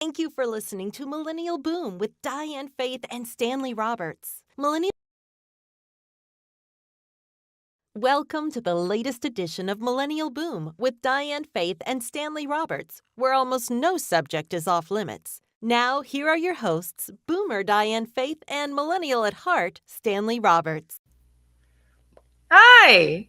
Thank you for listening to Millennial Boom with Diane Faith and Stanley Roberts. Welcome to the latest edition of Millennial Boom with Diane Faith and Stanley Roberts, where almost no subject is off limits. Now, here are your hosts, Boomer Diane Faith and Millennial at Heart, Stanley Roberts. Hi!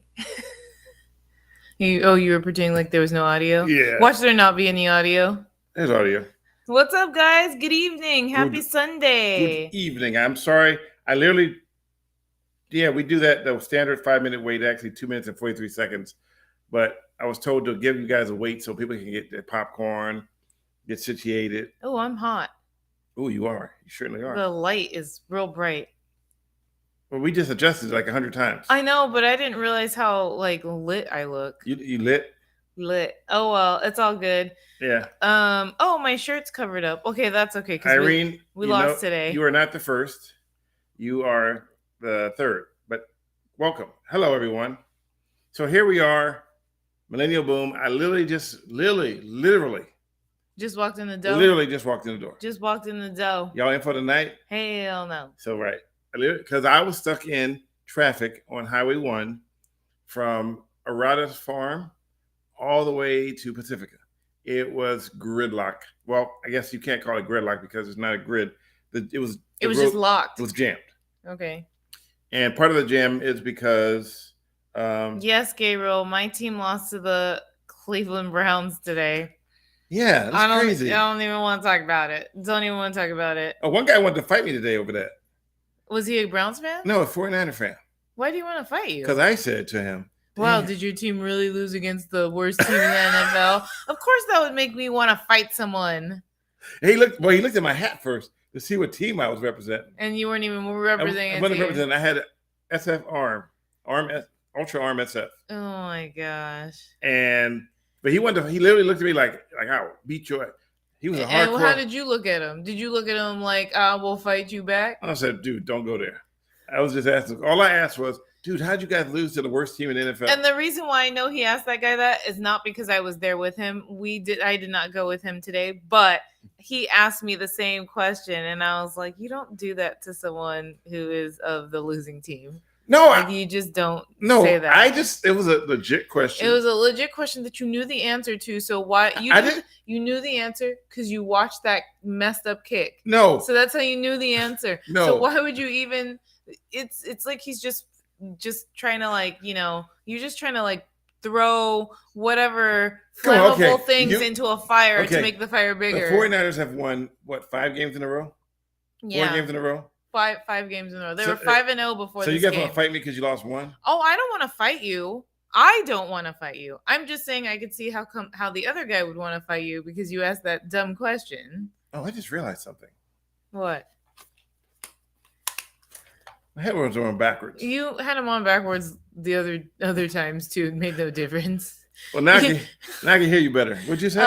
You were pretending like there was no audio? Yeah. Watch there not be any audio. There's audio. What's up, guys? Good evening. Happy Sunday. Good evening. I'm sorry. We do that, the standard 5-minute wait, actually 2 minutes and 43 seconds. But I was told to give you guys a wait so people can get their popcorn, get situated. Oh, I'm hot. Oh, you are. You certainly are. The light is real bright. Well, we just adjusted it like 100 times. I know, but I didn't realize how lit I look. You lit? Lit. Oh, well, it's all good. Yeah. Oh, my shirt's covered up. Okay, that's okay. Irene, we lost today. You are not the first. You are the third. But welcome. Hello, everyone. So here we are, Millennial Boom. I literally just walked in the door. Literally just walked in the door. Just walked in the door. Y'all in for the night? Hell no. So, right. Because I was stuck in traffic on Highway 1 from Arata's farm all the way to Pacifica. It was gridlock. Well, I guess you can't call it gridlock because it's not a grid. It was just locked. It was jammed. Okay. And part of the jam is because... yes, Gabriel, my team lost to the Cleveland Browns today. Yeah, that's crazy. I don't even want to talk about it. Don't even want to talk about it. Oh, one guy wanted to fight me today over that. Was he a Browns fan? No, a 49er fan. Why do you want to fight you? Because I said to him, wow, did your team really lose against the worst team in the NFL? Of course that would make me want to fight someone. He looked at my hat first to see what team I was representing. And you weren't even representing I wasn't representing. I had an SF Ultra Arm SF. Oh my gosh. But he literally looked at me like I'll beat your ass. He was a hardcore. And how did you look at him? Did you look at him like, I will fight you back? I said, dude, don't go there. I was just asking. All I asked was, dude, how'd you guys lose to the worst team in the NFL? And the reason why I know he asked that guy that is not because I was there with him. I did not go with him today, but he asked me the same question. And I was like, you don't do that to someone who is of the losing team. No, you just don't say that. It was a legit question. It was a legit question that you knew the answer to. So why you knew the answer because you watched that messed up kick. No. So that's how you knew the answer. No. So why would you even? It's like he's just trying to you're just trying to throw whatever flammable things into a fire to make the fire bigger. The 49ers have won 5 games in a row? Yeah. 4 games in a row? Five games in a row. They were 5-0 before. So you guys want to fight me because you lost one? Oh, I don't want to fight you. I don't want to fight you. I'm just saying I could see how the other guy would want to fight you because you asked that dumb question. Oh, I just realized something. What? My head was on backwards. You had them on backwards the other times too. It made no difference. Well, now I can hear you better. What'd you say?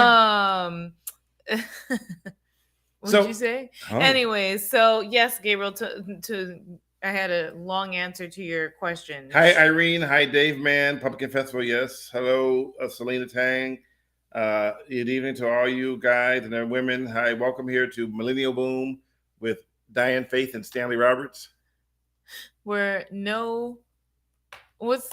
What'd you say? Oh. Anyways, so yes, Gabriel, I had a long answer to your question. Hi, Irene. Hi, Dave Man. Pumpkin Festival, yes. Hello, Selena Tang. Good evening to all you guys and their women. Hi, welcome here to Millennial Boom with Diane Faith and Stanley Roberts. With no? I don't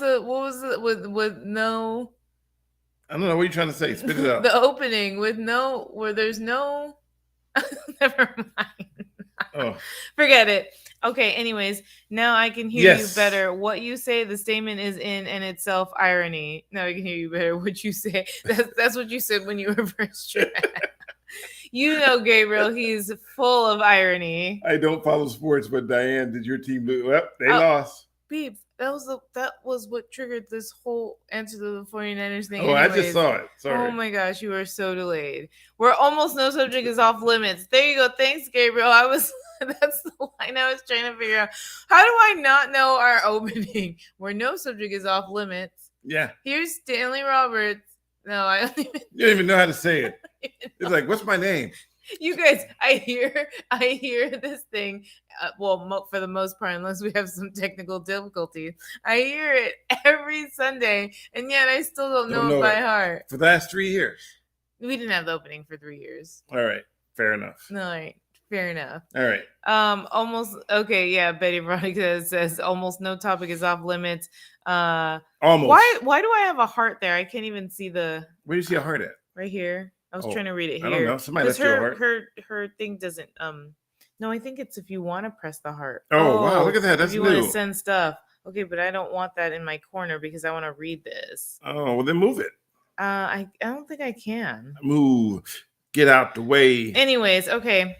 know. What are you trying to say? Spit it out. The opening where there's no... Never mind. Oh. Forget it. Okay, anyways, now I can hear you better. What you say, the statement is in itself irony. Now I can hear you better. What you say, that's what you said when you were first track. You know, Gabriel, he's full of irony. I don't follow sports, but Diane, did your team lose? Well, they lost. Beep. That was what triggered this whole answer to the 49ers thing. Oh, anyways. I just saw it. Sorry. Oh my gosh, you are so delayed. We're almost no subject is off limits. There you go. Thanks, Gabriel. That's the line I was trying to figure out. How do I not know our opening? Where no subject is off limits. Yeah. Here's Stanley Roberts. No, I don't even. You don't even know how to say it. It's like, what's my name? You guys, I hear this thing. For the most part, unless we have some technical difficulties, I hear it every Sunday, and yet I still don't know it by heart. For the last 3 years, we didn't have the opening for 3 years. All right, Fair enough. All right. Fair enough. All right. Almost okay. Yeah, Betty Veronica says almost no topic is off limits. Almost. Why do I have a heart there? I can't even see the. Where do you see a heart at? Right here. I was trying to read it here. I don't know. Somebody left you a heart. Her thing doesn't. No, I think it's if you want to press the heart. Oh wow! Look at that. That's if you new. want to send stuff. Okay, but I don't want that in my corner because I want to read this. Oh well, then move it. I don't think I can. Move. Get out the way. Anyways, okay.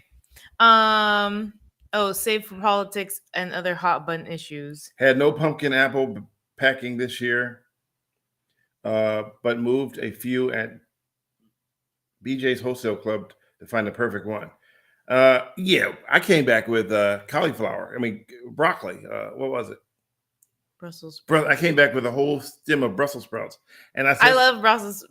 Save for politics and other hot button issues. Had no pumpkin apple packing this year, but moved a few at BJ's Wholesale Club to find the perfect one. Yeah, I came back with cauliflower. I mean, broccoli. What was it? Brussels sprouts. I came back with a whole stem of Brussels sprouts, and I said, "I love Brussels."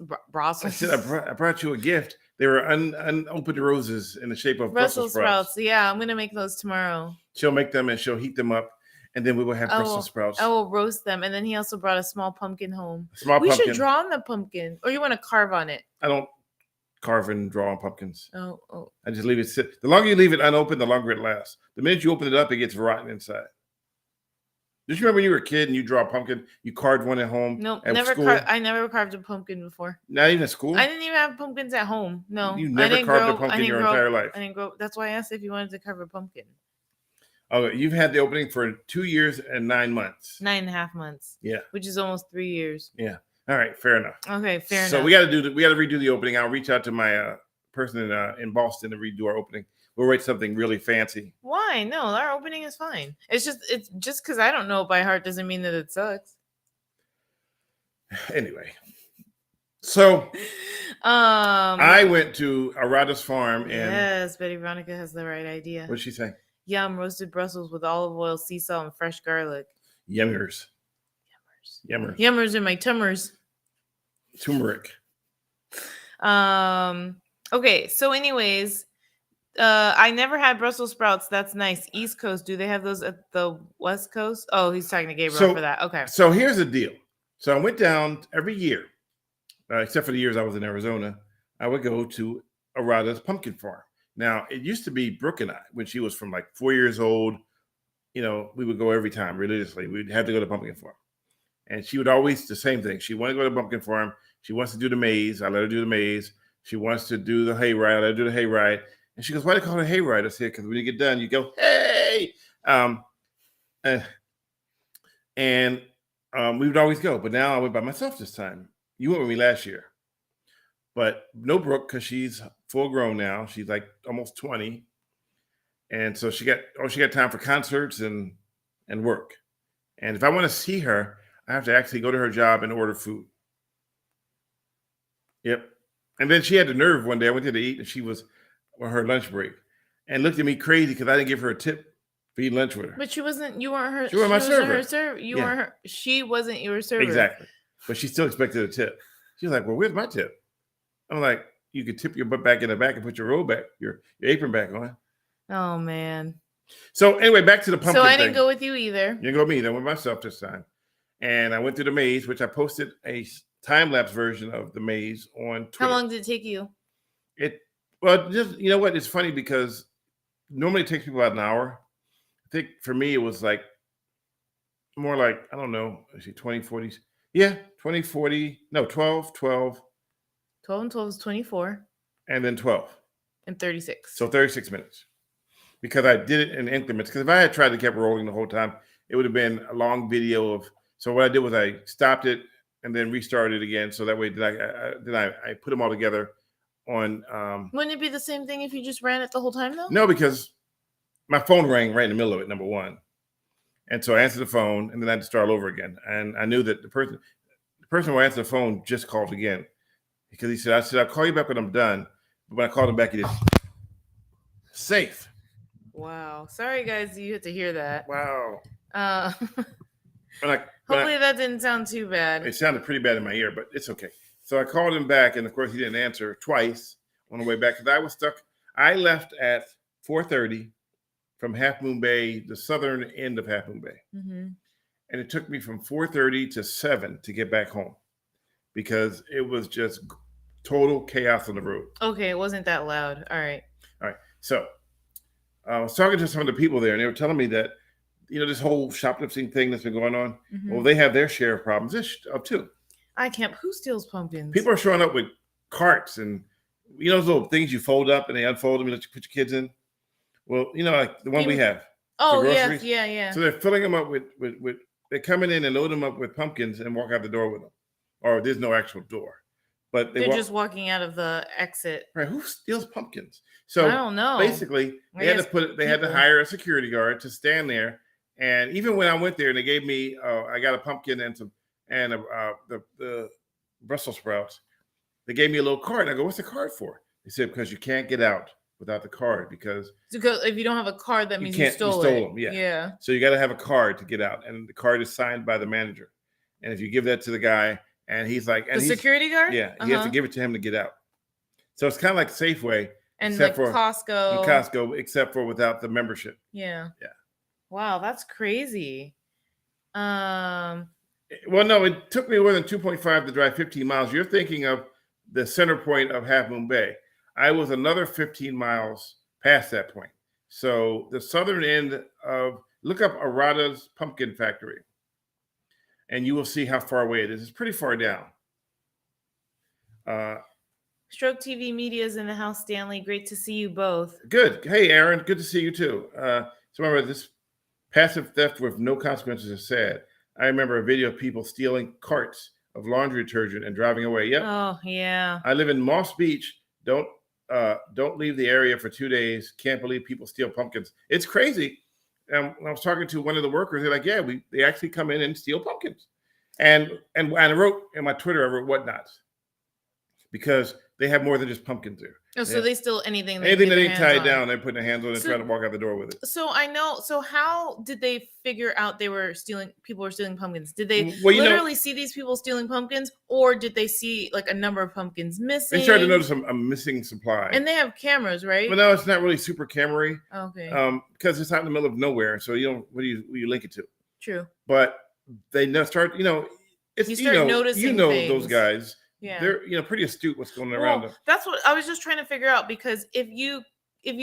I said, I brought you a gift. They were unopened roses in the shape of Brussels sprouts. Yeah, I'm gonna make those tomorrow. She'll make them and she'll heat them up, and then we will have Brussels sprouts. I will roast them, and then he also brought a small pumpkin home. We should draw on the pumpkin, or you want to carve on it? I don't carve and draw on pumpkins. Oh. I just leave it sit. The longer you leave it unopened, the longer it lasts. The minute you open it up, it gets rotten inside. Did you remember when you were a kid and you draw a pumpkin? You carved one at home? No, never. I never carved a pumpkin before. Not even at school? I didn't even have pumpkins at home. No. You never carved a pumpkin your entire life? I didn't grow. That's why I asked if you wanted to carve a pumpkin. Oh, you've had the opening for 2 years and 9 months. 9.5 months. Yeah. Which is almost 3 years. Yeah. All right. Fair enough. Okay. Fair enough. So we got to redo the opening. I'll reach out to my person in Boston to redo our opening. We'll write something really fancy. Why? No, our opening is fine. It's just because I don't know it by heart doesn't mean that it sucks. Anyway, so I went to Arada's farm and yes, Betty Veronica has the right idea. What'd she say? Yum, roasted Brussels with olive oil, sea salt, and fresh garlic. Yummers in my tummers. Turmeric. Okay, so anyways. I never had Brussels sprouts. That's nice. East Coast. Do they have those at the West Coast? Oh, he's talking to Gabriel for that. Okay. So here's the deal. So I went down every year, except for the years I was in Arizona. I would go to Arada's pumpkin farm. Now, it used to be Brooke and I, when she was from like 4 years old, we would go every time religiously. We'd have to go to pumpkin farm. And she would always, the same thing. She wanted to go to pumpkin farm. She wants to do the maze. I let her do the maze. She wants to do the hayride. I let her do the hayride. And she goes, why do they call it a hayride? I said, because when you get done, you go, hey! We would always go. But now I went by myself this time. You went with me last year. But no Brooke, because she's full grown now. She's like almost 20. And so she got time for concerts and work. And if I want to see her, I have to actually go to her job and order food. Yep. And then she had the nerve one day. I went there to eat, and she was on her lunch break and looked at me crazy because I didn't give her a tip for eating lunch with her. But you weren't her. She wasn't my server. Weren't her. She wasn't your server. Exactly. But she still expected a tip. She was like, well, where's my tip? I'm like, you could tip your butt back in the back and put your roll back, your apron back on. Oh, man. So anyway, back to the pumpkin So I thing. didn't go with you either. You didn't go with me. I went myself this time. And I went through the maze, which I posted a time-lapse version of the maze on Twitter. How long did it take you? Well, just, you know what? It's funny because normally it takes people about an hour. I think for me, it was like more like, I don't know, 20, 40. Yeah, 20, 40. No, 12. 12 and 12 is 24. And then 12. And 36. So 36 minutes. Because I did it in increments. Because if I had tried to keep rolling the whole time, it would have been a long video of. So what I did was I stopped it and then restarted it again. So that way I put them all together. On wouldn't it be the same thing if you just ran it the whole time though? No, because my phone rang right in the middle of it, number one. And so I answered the phone and then I had to start all over again. And I knew that the person who answered the phone just called again. Because he said, I'll call you back when I'm done. But when I called him back, he did safe. Wow. Sorry guys, you had to hear that. Wow. Hopefully that didn't sound too bad. It sounded pretty bad in my ear, but it's okay. So I called him back, and of course he didn't answer twice on the way back because I was stuck. I left at 4:30 from Half Moon Bay, the southern end of Half Moon Bay. Mm-hmm. And it took me from 4:30 to 7 to get back home because it was just total chaos on the road. Okay, it wasn't that loud. All right. All right. So I was talking to some of the people there, and they were telling me that, this whole shoplifting thing that's been going on, well, they have their share of problems too. I can't. Who steals pumpkins? People are showing up with carts and, those little things you fold up and they unfold them and let you put your kids in. Well, like the one we have. Oh, yes. Yeah. So they're filling them up with they're coming in and load them up with pumpkins and walk out the door with them. Or there's no actual door. But they're just walking out of the exit. Right. Who steals pumpkins? So I don't know. Basically, they had to hire a security guard to stand there. And even when I went there and they gave me, I got a pumpkin and the Brussels sprouts, they gave me a little card. And I go, what's the card for? They said, because you can't get out without the card because if you don't have a card, that means you stole them. Yeah. So you got to have a card to get out. And the card is signed by the manager. And if you give that to the guy and he's like, and the security guard? Yeah. You have to give it to him to get out. So it's kind of like Safeway. And like Costco. And Costco, except for without the membership. Yeah. Yeah. Wow, that's crazy. Well, no, it took me more than 2.5 to drive 15 miles. You're thinking of the center point of Half Moon Bay. I was another 15 miles past that point. So the southern end look up Arata's Pumpkin Factory, and you will see how far away it is. It's pretty far down. Stroke TV Media's in the house, Stanley. Great to see you both. Good. Hey, Aaron. Good to see you too. So remember, this passive theft with no consequences is sad. I remember a video of people stealing carts of laundry detergent and driving away. Yep. Oh, yeah. I live in Moss Beach. Don't leave the area for 2 days. Can't believe people steal pumpkins. It's crazy. And I was talking to one of the workers. They're like, yeah, they actually come in and steal pumpkins. And I wrote in my Twitter, I wrote whatnots because they have more than just pumpkins there. Oh, so they steal anything that they tie down, they're putting their hands on it and trying to walk out the door with it. So I know. So how did they figure out people were stealing pumpkins? Did they literally see these people stealing pumpkins, or did they see like a number of pumpkins missing? They started to notice a missing supply. And they have cameras, right? But no, it's not really super camera-y. Okay. Because it's out in the middle of nowhere, so what do you link it to? True. But they start, it's you start noticing things. Those guys. Yeah. They're pretty astute what's going around them. That's what I was just trying to figure out, because if you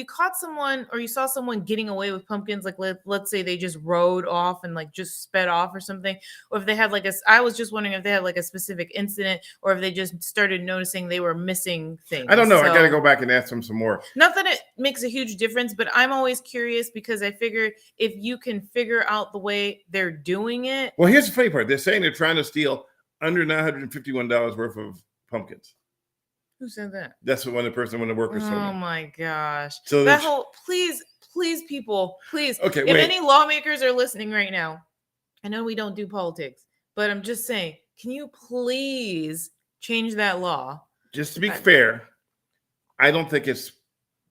caught someone or you saw someone getting away with pumpkins, like let's say they just rode off and like just sped off or something, or if they had I was just wondering if they had like a specific incident, or if they just started noticing they were missing things. I don't know. I got to go back and ask them some more. Not that it makes a huge difference, but I'm always curious because I figure if you can figure out the way they're doing it. Well, here's the funny part. They're saying they're trying to steal under $951 worth of pumpkins. Who said that? That's what one of the workers told me. Oh my gosh. So that whole please people, please. Okay, if any lawmakers are listening right now, I know we don't do politics, but I'm just saying, can you please change that law? Just to be fair, I don't think it's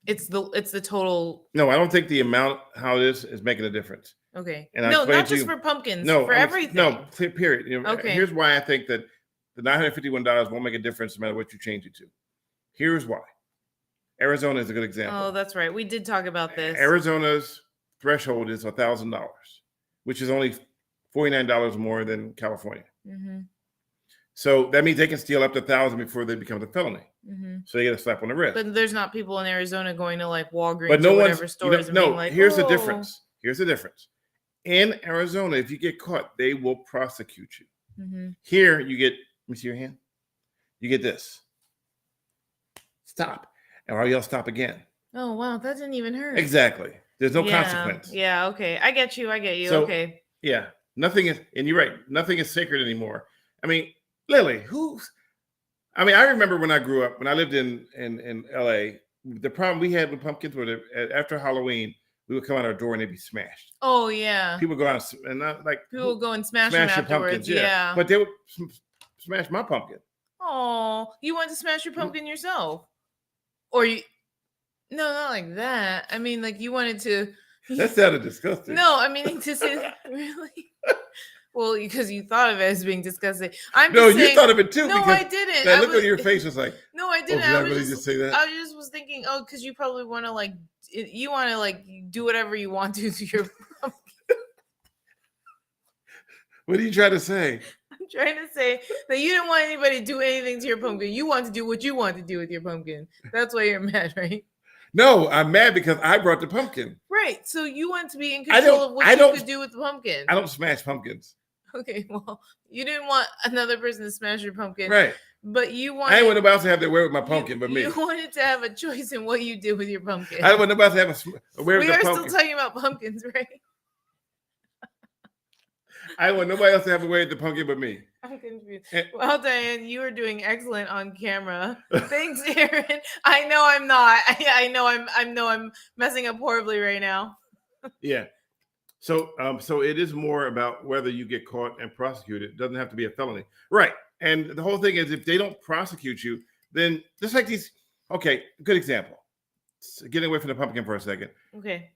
the total. No, I don't think the amount how it is making a difference. Okay. And no, not just for pumpkins. No, for everything. No, period. Okay. Here's why I think that the $951 won't make a difference no matter what you change it to. Here's why. Arizona is a good example. Oh, that's right. We did talk about this. Arizona's threshold is $1,000, which is only $49 more than California. Mm-hmm. So that means they can steal up to $1,000 before they become a felony. Mm-hmm. So they get a slap on the wrist. But there's not people in Arizona going to like Walgreens or whatever stores and being like, here's the difference. Here's the difference. In Arizona, if you get caught, they will prosecute you. Mm-hmm. Here, you get, let me see your hand. You get this. Stop. Or you'll stop again. Oh, wow. That didn't even hurt. Exactly. There's no consequence. Yeah. Okay. I get you. So, okay. Yeah. Nothing is, and you're right. Nothing is sacred anymore. I mean, Lily, I remember when I grew up, when I lived in LA, the problem we had with pumpkins was after Halloween, we would come out our door and they'd be smashed. Oh, yeah. People go out and not like. People would go and smash them afterwards. Pumpkins, yeah. But they would smash my pumpkin. Oh, you wanted to smash your pumpkin yourself? Or you? No, not like that. I mean, like you wanted to. That sounded disgusting. No, I mean to say really. Well, because you thought of it as being disgusting. You thought of it too. No, I didn't. That look on your face was like. No, I didn't. Did I really just say that? I just was thinking, because you probably want to do whatever you want to your pumpkin. What are you trying to say? I'm trying to say that you didn't want anybody to do anything to your pumpkin. You want to do what you want to do with your pumpkin. That's why you're mad, right? No, I'm mad because I brought the pumpkin. Right. So you want to be in control of what you could do with the pumpkin. I don't smash pumpkins. Okay, well, you didn't want another person to smash your pumpkin. Right. But you wanted... I didn't want nobody else to have their way with my pumpkin but me. You wanted to have a choice in what you did with your pumpkin. I didn't want nobody else to have a way with the pumpkin. We are still talking about pumpkins, right? I didn't want nobody else to have a way with the pumpkin but me. I'm confused. Well, Diane, you are doing excellent on camera. Thanks, Aaron. I know I'm not. I know I'm messing up horribly right now. Yeah. So it is more about whether you get caught and prosecuted. It doesn't have to be a felony. Right. And the whole thing is if they don't prosecute you, then just like these, okay, good example. Getting away from the pumpkin for a second. Okay.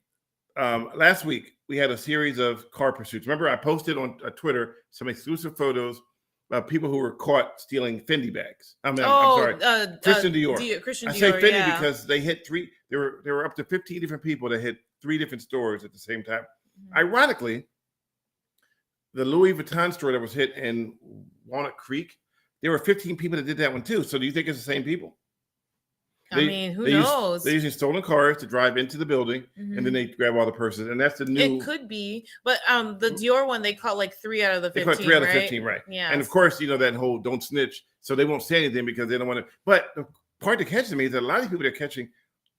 Last week, we had a series of car pursuits. Remember, I posted on Twitter some exclusive photos of people who were caught stealing Fendi bags. I'm sorry, Christian Dior. Christian Dior, I say Fendi because they hit three. There were up to 15 different people that hit 3 different stores at the same time. Mm-hmm. Ironically, the Louis Vuitton store that was hit in Walnut Creek, there were 15 people that did that one too. So do you think it's the same people? Who knows? They using stolen cars to drive into the building, and then they grab all the purses, and that's the new. It could be, but the Dior one they caught like 3 out of the 15. They caught 3 out of 15, right? Yeah. And of course, that whole don't snitch, so they won't say anything because they don't want to. But the part to catch them is that a lot of people they're catching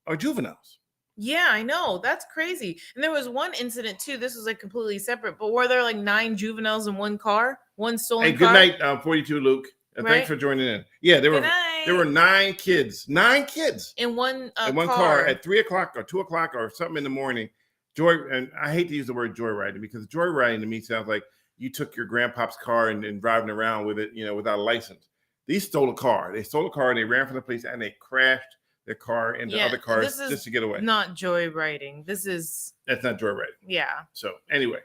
are juveniles. Yeah, I know. That's crazy. And there was one incident too. This was like completely separate, but were there like 9 juveniles in one car, one stolen car? Hey, good night, 42 Luke. Thanks for joining in. Yeah, there were 9 kids. 9 kids in one car at 3 o'clock or 2 o'clock or something in the morning. And I hate to use the word joyriding because joyriding to me sounds like you took your grandpa's car and driving around with it, without a license. These stole a car. They stole a car and they ran from the police and they crashed their car into other cars just to get away. Not joyriding. That's not joyriding. Yeah. So anyway,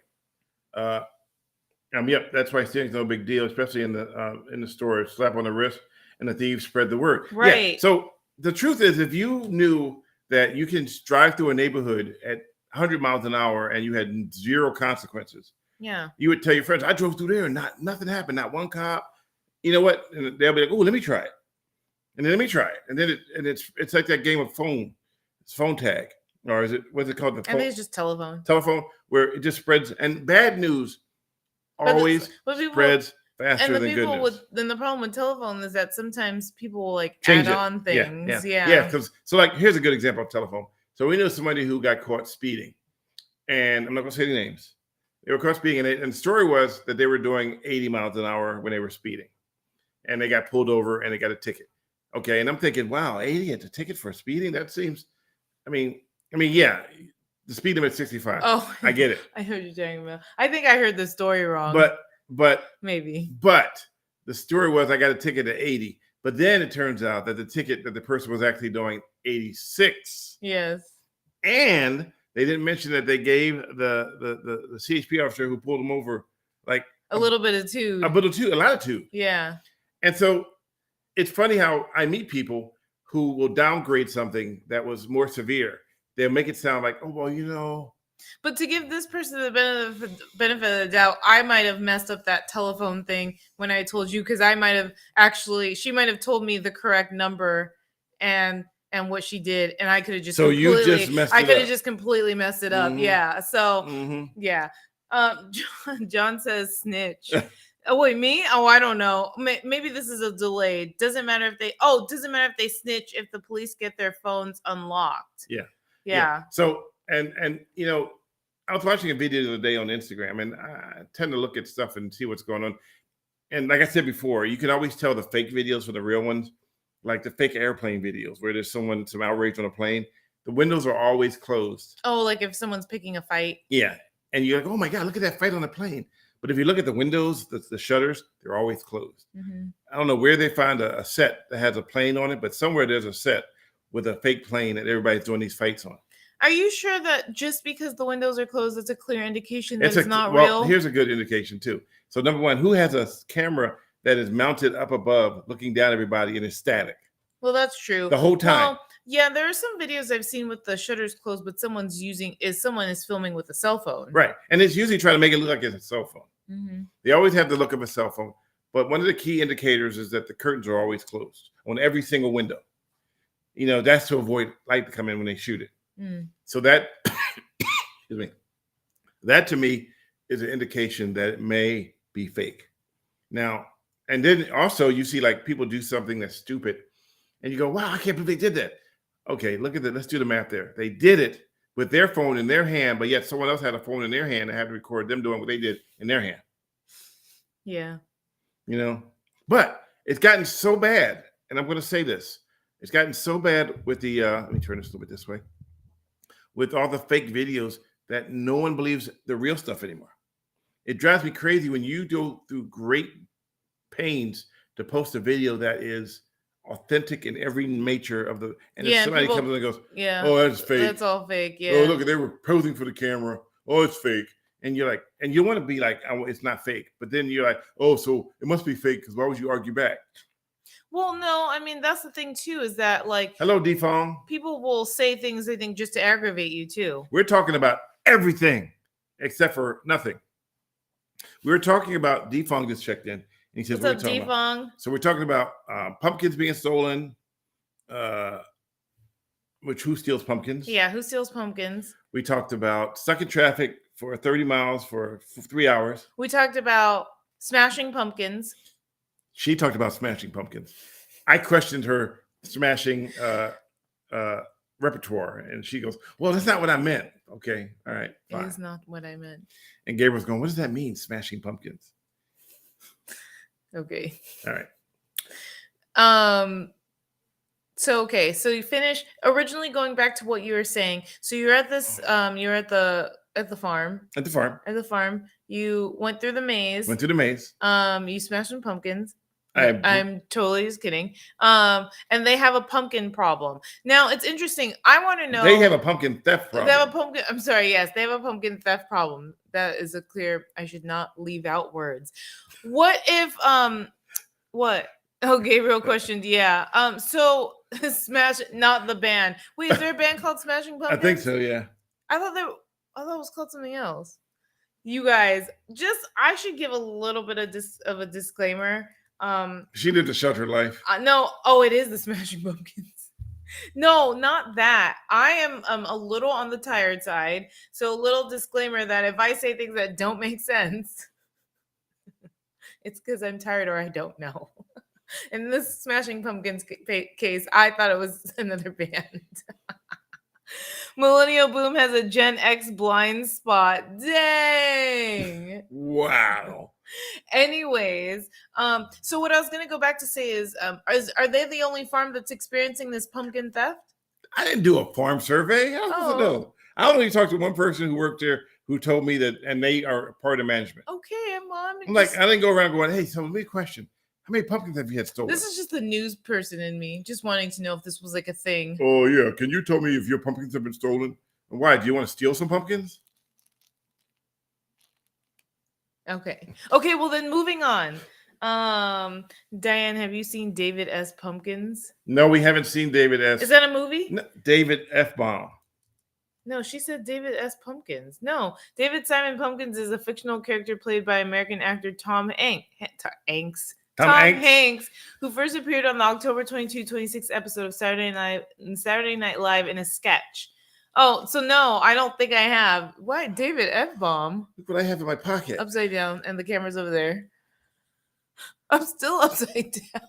yep, that's why stealing's no big deal, especially in the store. Slap on the wrist, and the thieves spread the word. Right. Yeah. So the truth is, if you knew that you can drive through a neighborhood at 100 miles an hour and you had 0 consequences, you would tell your friends, "I drove through there and nothing happened. Not one cop." You know what? And they'll be like, "Oh, let me try it," and then let me try it, and then it's like that game of phone. It's phone tag, or what's it called? I think it's just telephone. Telephone, where it just spreads, and bad news always spreads faster than good news. Then the problem with telephone is that sometimes people will add on things. Yeah. Because here's a good example of telephone. So we know somebody who got caught speeding, and I'm not going to say the names. They were caught speeding, and the story was that they were doing 80 miles an hour when they were speeding, and they got pulled over and they got a ticket. Okay, and I'm thinking, wow, 80 at the ticket for speeding? That seems, yeah. The speed limit is 65. Oh, I get it. I heard you talking about. I think I heard the story wrong. But maybe. But the story was I got a ticket at 80. But then it turns out that the ticket that the person was actually doing 86. Yes. And they didn't mention that they gave the CHP officer who pulled them over a little bit of 2. A lot of 2. Yeah. And so it's funny how I meet people who will downgrade something that was more severe. They'll make it sound like, oh, well, But to give this person the benefit of the doubt, I might have messed up that telephone thing when I told you, because she might have told me the correct number and what she did, and I could have just just completely messed it up. Mm-hmm. Yeah. So yeah. John says snitch. Oh wait, me? Oh, I don't know. Maybe this is a delay. Doesn't matter if they snitch if the police get their phones unlocked. Yeah. So, and I was watching a video the other day on Instagram, and I tend to look at stuff and see what's going on. And like I said before, you can always tell the fake videos from the real ones, like the fake airplane videos where there's some outrage on a plane. The windows are always closed. Oh, like if someone's picking a fight. Yeah. And you're like, oh my God, look at that fight on the plane. But if you look at the windows, the shutters, they're always closed. Mm-hmm. I don't know where they find a set that has a plane on it, but somewhere there's a set with a fake plane that everybody's doing these fights on. Are you sure that just because the windows are closed, it's a clear indication that it's not real? Well, here's a good indication too. So number one, who has a camera that is mounted up above, looking down at everybody and is static? Well, that's true. The whole time. Well, yeah, there are some videos I've seen with the shutters closed, but someone is filming with a cell phone. Right. And it's usually trying to make it look like it's a cell phone. Mm-hmm. They always have the look of a cell phone. But one of the key indicators is that the curtains are always closed on every single window. that's to avoid light to come in when they shoot it. Mm. So that, excuse me, that to me is an indication that it may be fake. Now, and then also you see like people do something that's stupid and you go, wow, I can't believe they did that. Okay, look at that. Let's do the math there. They did it with their phone in their hand, but yet someone else had a phone in their hand and had to record them doing what they did in their hand. Yeah. But it's gotten so bad, and I'm going to say this. It's gotten so bad with the, let me turn this a little bit this way, with all the fake videos that no one believes the real stuff anymore. It drives me crazy when you go through great pains to post a video that is authentic in every nature of the, and if somebody comes in and goes, oh, that's fake. That's all fake. Yeah. Oh, look, they were posing for the camera. Oh, it's fake. And you're like, and you want to be like, oh, it's not fake. But then you're like, oh, so it must be fake because why would you argue back? Well, no, I mean, that's the thing too, is that like, hello, Defong. People will say things they think just to aggravate you too. We're talking about everything except for nothing. We were talking about Defong just checked in. And he says, what's up, Defong? So we're talking about pumpkins being stolen. Which who steals pumpkins? Yeah, who steals pumpkins? We talked about stuck in traffic for 30 miles for 3 hours. We talked about smashing pumpkins. She talked about smashing pumpkins. I questioned her smashing repertoire, and she goes, well, that's not what I meant. Okay, all right, fine. It is not what I meant. And Gabriel's going, what does that mean, smashing pumpkins? Okay. All right. So you finish originally going back to what you were saying. So you're at this you're at the farm. At the farm. You went through the maze. You smashed some pumpkins. I'm totally just kidding. And they have a pumpkin problem. Now it's interesting. I want to know. They have a pumpkin theft problem. They have a pumpkin. I'm sorry. Yes, they have a pumpkin theft problem. That is a clear. I should not leave out words. What if what? Oh, Gabriel questioned. Yeah. So Smash, not the band. Wait, is there a band called Smashing Pumpkins? I think so. Yeah. I thought it was called something else. You guys, I should give a little bit of a disclaimer. She lived a sheltered life. No. Oh, it is the Smashing Pumpkins. No, not that. I am a little on the tired side. So a little disclaimer that if I say things that don't make sense, it's because I'm tired or I don't know. In this Smashing Pumpkins case, I thought it was another band. Millennial Boom has a Gen X blind spot. Dang. Wow. Anyways, so what I was gonna go back to say is are they the only farm that's experiencing this pumpkin theft? I didn't do a farm survey. How supposed to know? I only talked to one person who worked there who told me that, and they are part of management. Okay, I'm like, I didn't go around going, hey, so let me question. How many pumpkins have you had stolen? This is just the news person in me, just wanting to know if this was like a thing. Oh, yeah. Can you tell me if your pumpkins have been stolen? And why? Do you want to steal some pumpkins? Okay. Okay, well then moving on. Diane, have you seen David S. Pumpkins? No, we haven't seen David S. Is that a movie? No, David F. Bomb. No, she said David S. Pumpkins. No, David Simon Pumpkins is a fictional character played by American actor Tom Hanks, who first appeared on the October 22, 26 episode of Saturday Night Live in a sketch. Oh, so no, I don't think I have. Why, David F. Bomb? Look what I have in my pocket. Upside down, and the camera's over there. I'm still upside down.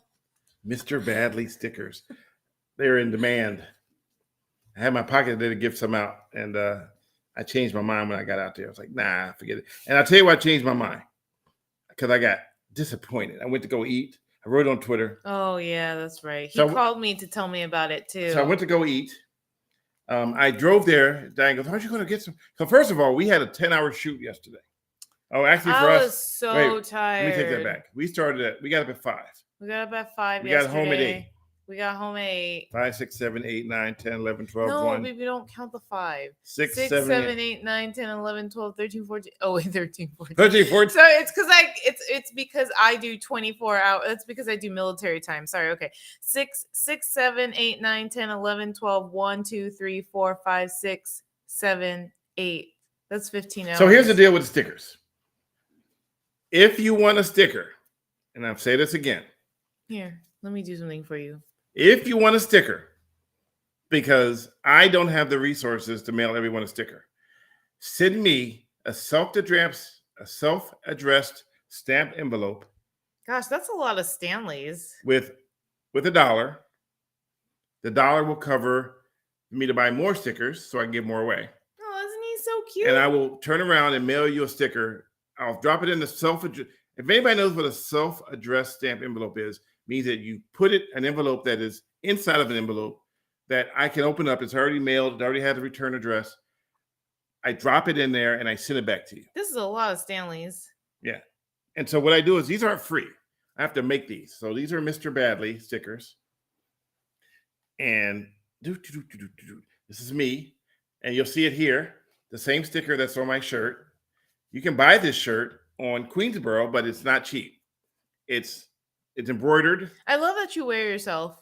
Mr. Badley stickers. They're in demand. I had my pocket there to give some out, and I changed my mind when I got out there. I was like, nah, forget it. And I'll tell you why I changed my mind. Because I got disappointed. I went to go eat. I wrote on Twitter. Oh, yeah, that's right. He called me to tell me about it, too. So I went to go eat. I drove there. Diane goes, aren't you going to get some? So first of all, we had a 10-hour shoot yesterday. Oh, actually for us. I was so tired. Let me take that back. We got up at 5. We got up at 5 We yesterday. got home at 8. We got home at 8. 5, 6, 7, 8, 9, 10, 11, 12, no, 1. Baby, don't count the 5. 6, 7, 8, 9, 10, 11, 12, 13, 14. Oh, wait, 13, 14. 13, 14. So it's because I do 24 hours. It's because I do military time. Sorry. Okay. 6, 7, 8, 9, 10, 11, 12, 1, 2, 3, 4, 5, 6, 7, 8. That's 15 hours. So here's the deal with the stickers. If you want a sticker, and I'll say this again. Here, let me do something for you. If you want a sticker, because I don't have the resources to mail everyone a sticker. Send me a self-addressed stamped envelope. Gosh, that's a lot of Stanleys. With $1. The $1 will cover me to buy more stickers so I can give more away. Oh, isn't he so cute? And I will turn around and mail you a sticker. I'll drop it in the self-addressed. If anybody knows what a self-addressed stamp envelope is, means that you put it an envelope that is inside of an envelope that I can open up. It's already mailed. It already has a return address. I drop it in there and I send it back to you. This is a lot of Stanleys. Yeah. And so what I do is these aren't free. I have to make these. So these are Mr. Badley stickers. And this is me. And you'll see it here. The same sticker that's on my shirt. You can buy this shirt on Queensboro, but it's not cheap. It's embroidered. I love that you wear yourself.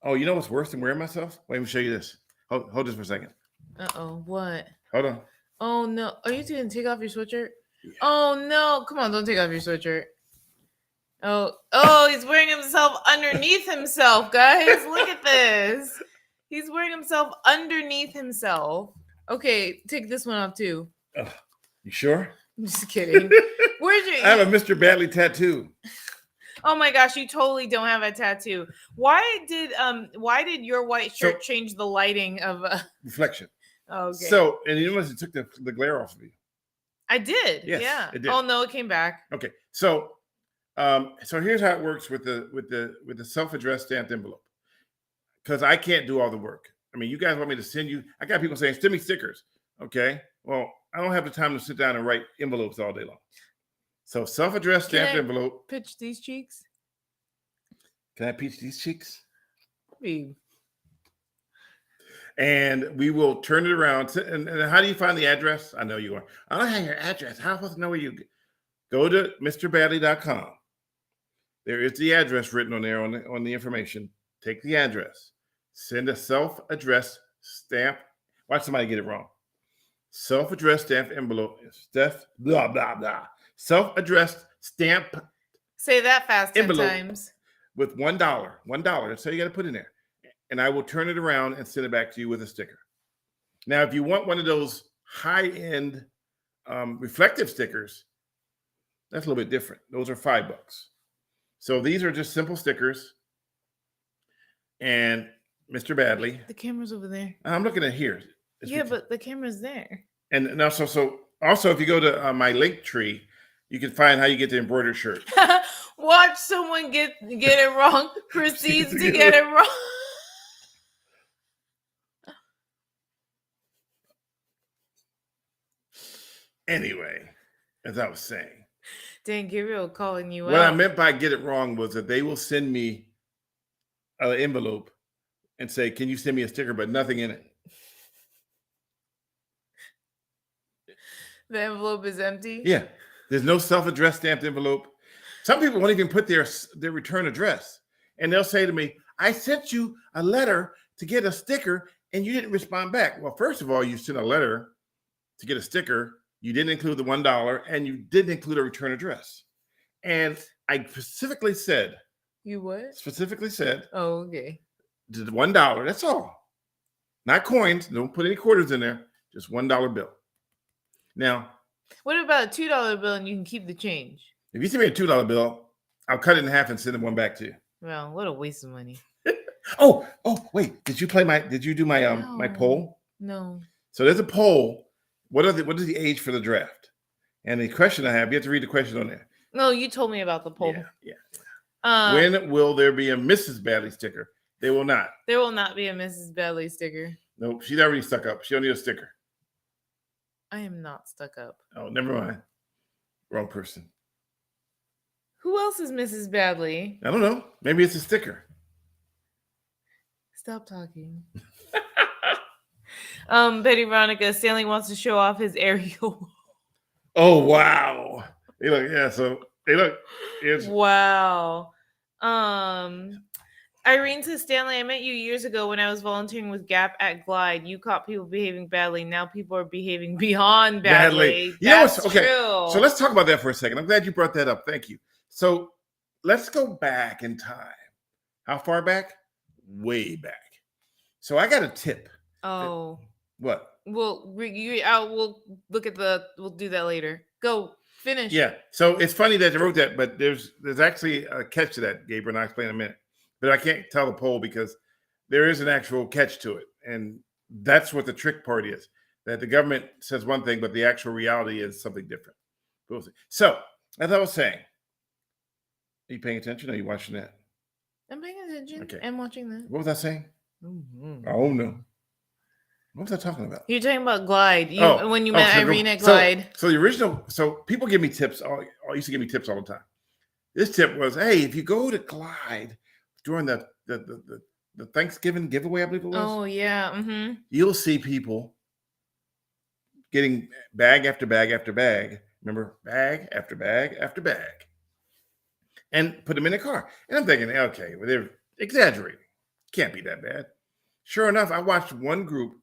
Oh, you know what's worse than wearing myself? Wait, let me show you this. Hold this for a second. Uh-oh, what? Hold on. Oh, no. Are you going to take off your sweatshirt? Yeah. Oh, no. Come on, don't take off your sweatshirt. Oh, he's wearing himself underneath himself, guys. Look at this. He's wearing himself underneath himself. Okay, take this one off, too. You sure? I'm just kidding. Where's your... I have a Mr. Badley tattoo. Oh my gosh, you totally don't have a tattoo. Why did your white shirt change the lighting of reflection? Oh, okay. So, and you notice it took the glare off of you. I did. Yes, yeah. it did. Oh no, it came back. Okay. So here's how it works with the self-addressed stamped envelope. Because I can't do all the work. I mean, you guys want me to send you, I got people saying, send me stickers. Okay. Well, I don't have the time to sit down and write envelopes all day long. So self-addressed stamped envelope. Pitch these cheeks. Can I pitch these cheeks? Babe. And we will turn it around. And how do you find the address? I know you are. I don't have your address. How am I supposed to know where you go? To MrBadley.com. There is the address written on there on the information. Take the address. Send a self-addressed stamp. Watch somebody get it wrong. Self-addressed stamp envelope. Blah, blah, blah. Self-addressed stamp. Say that fast 10 times. With $1. $1. That's how you got to put in there. And I will turn it around and send it back to you with a sticker. Now, if you want one of those high-end reflective stickers, that's a little bit different. Those are $5. So these are just simple stickers. And Mr. Badley. The camera's over there. I'm looking at here. But the camera's there. And also, if you go to my link tree, you can find how you get the embroidered shirt. Watch someone get it wrong. Proceeds to get it wrong. Anyway, as I was saying. Dan Gabriel calling you out. What I meant by get it wrong was that they will send me an envelope and say, can you send me a sticker, but nothing in it. The envelope is empty? Yeah. There's no self-addressed stamped envelope. Some people won't even put their return address. And they'll say to me, I sent you a letter to get a sticker and you didn't respond back. Well, first of all, you sent a letter to get a sticker. You didn't include the $1 and you didn't include a return address. And I specifically said. You what? Specifically said. Oh, okay. The $1. That's all. Not coins. Don't put any quarters in there. Just $1 bill. Now. What about a $2 bill and you can keep the change? If you send me a $2 bill, I'll cut it in half and send one back to you. Well, what a waste of money. Oh, wait. Did you do my No. my poll? No. So there's a poll. What is the age for the draft? And the question I have, you have to read the question on there. No, you told me about the poll. Yeah. When will there be a Mrs. Badley sticker? There will not. There will not be a Mrs. Badley sticker. Nope. She's already stuck up. She don't need a sticker. I am not stuck up. Oh, never mind. Wrong person. Who else is Mrs. Badley? I don't know. Maybe it's a sticker. Stop talking. Betty Veronica, Stanley wants to show off his aerial. Oh, wow. Hey, look, yeah, so hey, look. Wow. Irene says, Stanley, I met you years ago when I was volunteering with Gap at Glide. You caught people behaving badly. Now people are behaving beyond badly. That's okay. True. So let's talk about that for a second. I'm glad you brought that up. Thank you. So let's go back in time. How far back? Way back. So I got a tip. Oh. What? We'll look at we'll do that later. Go finish. Yeah. So it's funny that you wrote that, but there's actually a catch to that, Gabriel, and I'll explain in a minute. But I can't tell the poll because there is an actual catch to it. And that's what the trick part is. That the government says one thing, but the actual reality is something different. So, as I was saying, are you paying attention? Or are you watching that? I'm paying attention and watching that. What was I saying? Mm-hmm. Oh, no. What was I talking about? You're talking about Glide. When you met Irene at Glide. So the original, people give me tips. Used to give me tips all the time. This tip was, hey, if you go to Glide during the Thanksgiving giveaway, I believe it was. Oh, yeah. Mm-hmm. You'll see people getting bag after bag after bag. Remember, bag after bag after bag. And put them in a car. And I'm thinking, okay, well, they're exaggerating. Can't be that bad. Sure enough, I watched one group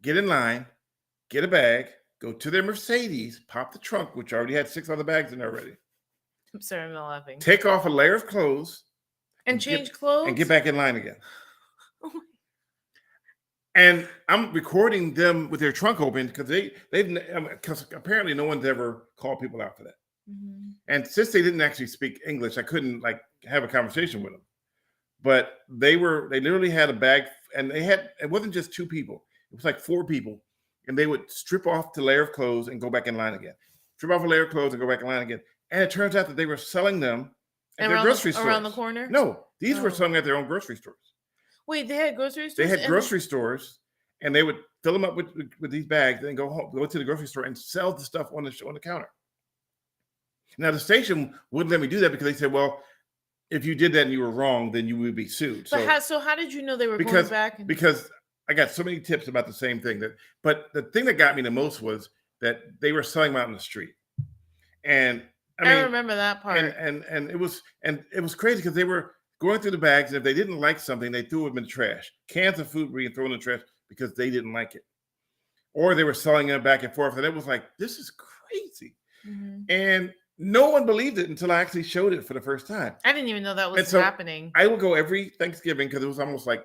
get in line, get a bag, go to their Mercedes, pop the trunk, which already had 6 other bags in there already. I'm sorry, I'm not laughing. Take off a layer of clothes. And change clothes? And get back in line again. And I'm recording them with their trunk open because because apparently no one's ever called people out for that. Mm-hmm. And since they didn't actually speak English, I couldn't have a conversation with them. But they literally had a bag, and it wasn't just 2 people. It was like 4 people, and they would strip off the layer of clothes and go back in line again. Strip off a layer of clothes and go back in line again. And it turns out that they were selling them at their grocery stores. Around the corner? No, these were selling at their own grocery stores. Wait, they had grocery stores? They had grocery stores, and they would fill them up with these bags, then go to the grocery store and sell the stuff on the counter. Now, the station wouldn't let me do that because they said, well, if you did that and you were wrong, then you would be sued. But how did you know they were going back? Because I got so many tips about the same thing. But the thing that got me the most was that they were selling them out in the street. And I remember that part. And it was crazy because they were going through the bags, and if they didn't like something, they threw them in the trash. Cans of food were being thrown in the trash because they didn't like it. Or they were selling it back and forth. And it was like, this is crazy. Mm-hmm. And no one believed it until I actually showed it for the first time. I didn't even know that was happening. I would go every Thanksgiving because it was almost a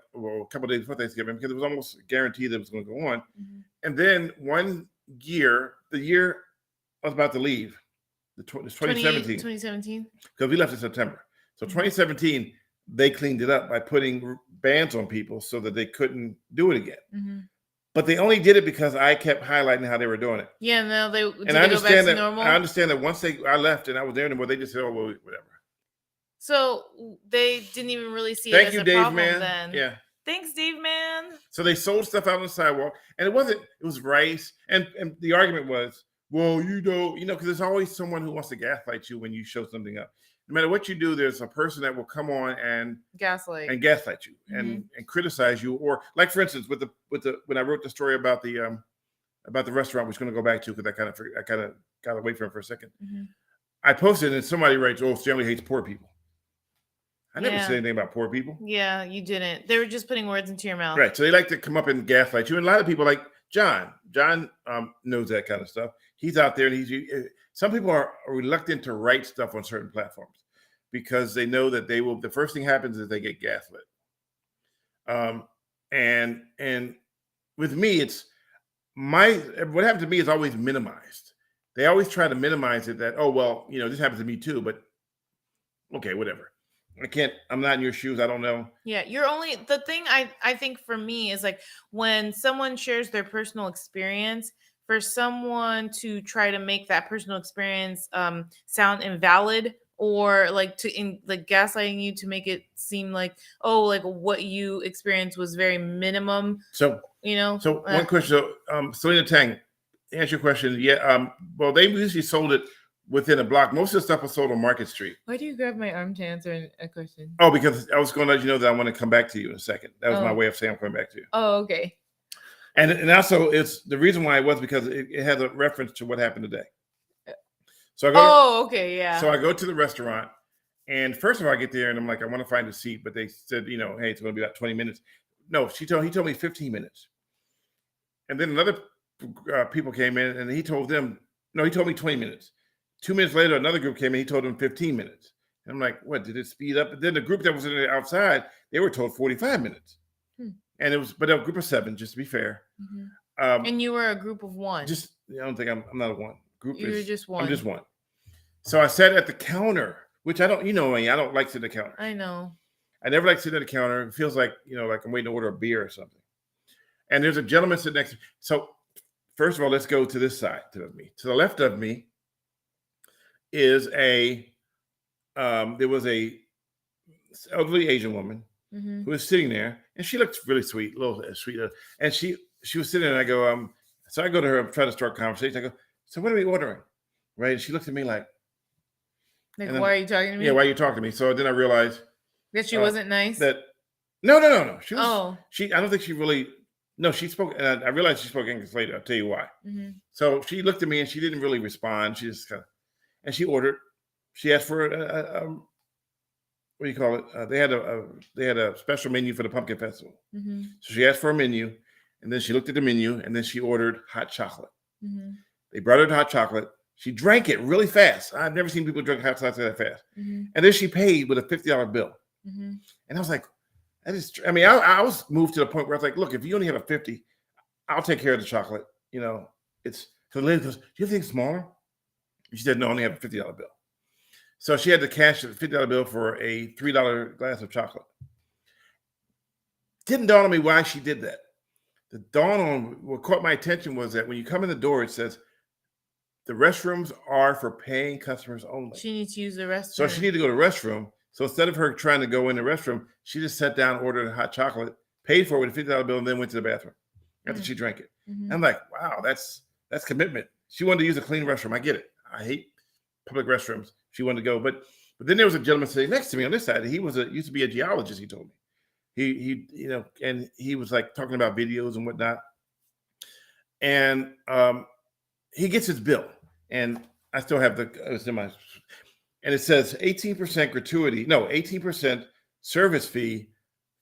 couple of days before Thanksgiving, because it was almost guaranteed that it was going to go on. Mm-hmm. And then one year, the year I was about to leave, 2017. 2017? Because we left in September. So 2017, they cleaned it up by putting bans on people so that they couldn't do it again. Mm-hmm. But they only did it because I kept highlighting how they were doing it. Yeah, no, they go back to normal? I understand that once I left and I was there anymore, they just said, oh, well, whatever. So they didn't even really see it as a Dave, problem man. Then. Yeah. Thanks, Dave, man. So they sold stuff out on the sidewalk, and it was rice. And the argument was, well, because there's always someone who wants to gaslight you when you show something up. No matter what you do, there's a person that will come on and gaslight you mm-hmm. and criticize you. Or like, for instance, with the when I wrote the story about the restaurant, which we're going to go back to because I kind of got away from it for a second. Mm-hmm. I posted and somebody writes, "Oh, Stanley hates poor people." I never said anything about poor people. Yeah, you didn't. They were just putting words into your mouth. Right. So they like to come up and gaslight you. And a lot of people like John. John knows that kind of stuff. He's out there, and some people are reluctant to write stuff on certain platforms because they know that the first thing happens is they get gaslit. And with me, what happened to me is always minimized. They always try to minimize it that, oh, well, this happens to me too, but okay, whatever. I'm not in your shoes. I don't know. Yeah. The thing I think for me is like when someone shares their personal experience, for someone to try to make that personal experience sound invalid or gaslighting you to make it seem like, oh, like what you experienced was very minimum. So, one question. Selena Tang, answer your question. Yeah. Well, they usually sold it within a block. Most of the stuff was sold on Market Street. Why do you grab my arm to answer a question? Oh, because I was going to let you know that I want to come back to you in a second. That was my way of saying I'm coming back to you. Oh, okay. And also, it's the reason why it was because it has a reference to what happened today. So I go. Okay, yeah. So I go to the restaurant, and first of all, I get there and I'm like, I want to find a seat, but they said, hey, it's going to be about 20 minutes. No, he told me 15 minutes. And then another people came in, and he told me 20 minutes. 2 minutes later, another group came in. He told them 15 minutes. And I'm like, what? Did it speed up? And then the group that was outside, they were told 45 minutes. And and it was a group of 7, just to be fair. And you were a group of 1. Just I don't think I'm not a 1. You were just 1. I'm just 1. So I sat at the counter, which I don't, me, I don't like sitting at the counter. I know. I never like sitting at the counter. It feels like, like I'm waiting to order a beer or something. And there's a gentleman sitting next to me. So first of all, let's go to this side of me. To the left of me is there was a elderly Asian woman who was sitting there, and she looked really sweet, a little sweet. And she was sitting there, and I go, so I go to her, I'm trying to start a conversation. I go, so what are we ordering? Right? And she looked at me like, why are you talking to me? Yeah, why are you talking to me? So then I realized that she wasn't nice. That no. She was. I don't think she really. No, she spoke. And I realized she spoke English later. I'll tell you why. So she looked at me and she didn't really respond. She just and she ordered. She asked for what do you call it? They had a special menu for the pumpkin festival. So she asked for a menu, and then she looked at the menu, and then she ordered hot chocolate. They brought her the hot chocolate. She drank it really fast. I've never seen people drink hot chocolate that fast. And then she paid with a $50 bill. And I was like, I was moved to the point where I was like, look, if you only have a 50, I'll take care of the chocolate. It's so the lady goes, do you have anything smaller? She said, no, I only have a $50 bill. So she had to cash the $50 bill for a $3 glass of chocolate. Didn't dawn on me why she did that. What caught my attention was that when you come in the door, it says, the restrooms are for paying customers only. She needs to use the restroom. So she needed to go to the restroom. So instead of her trying to go in the restroom, she just sat down, ordered a hot chocolate, paid for it with a $50 bill, and then went to the bathroom after she drank it. I'm like, wow, that's commitment. She wanted to use a clean restroom. I get it. I hate public restrooms. She wanted to go, but then there was a gentleman sitting next to me on this side. He used to be a geologist. He told me and he was like talking about videos and whatnot. And he gets his bill, and I still have it's in my, and it says 18% service fee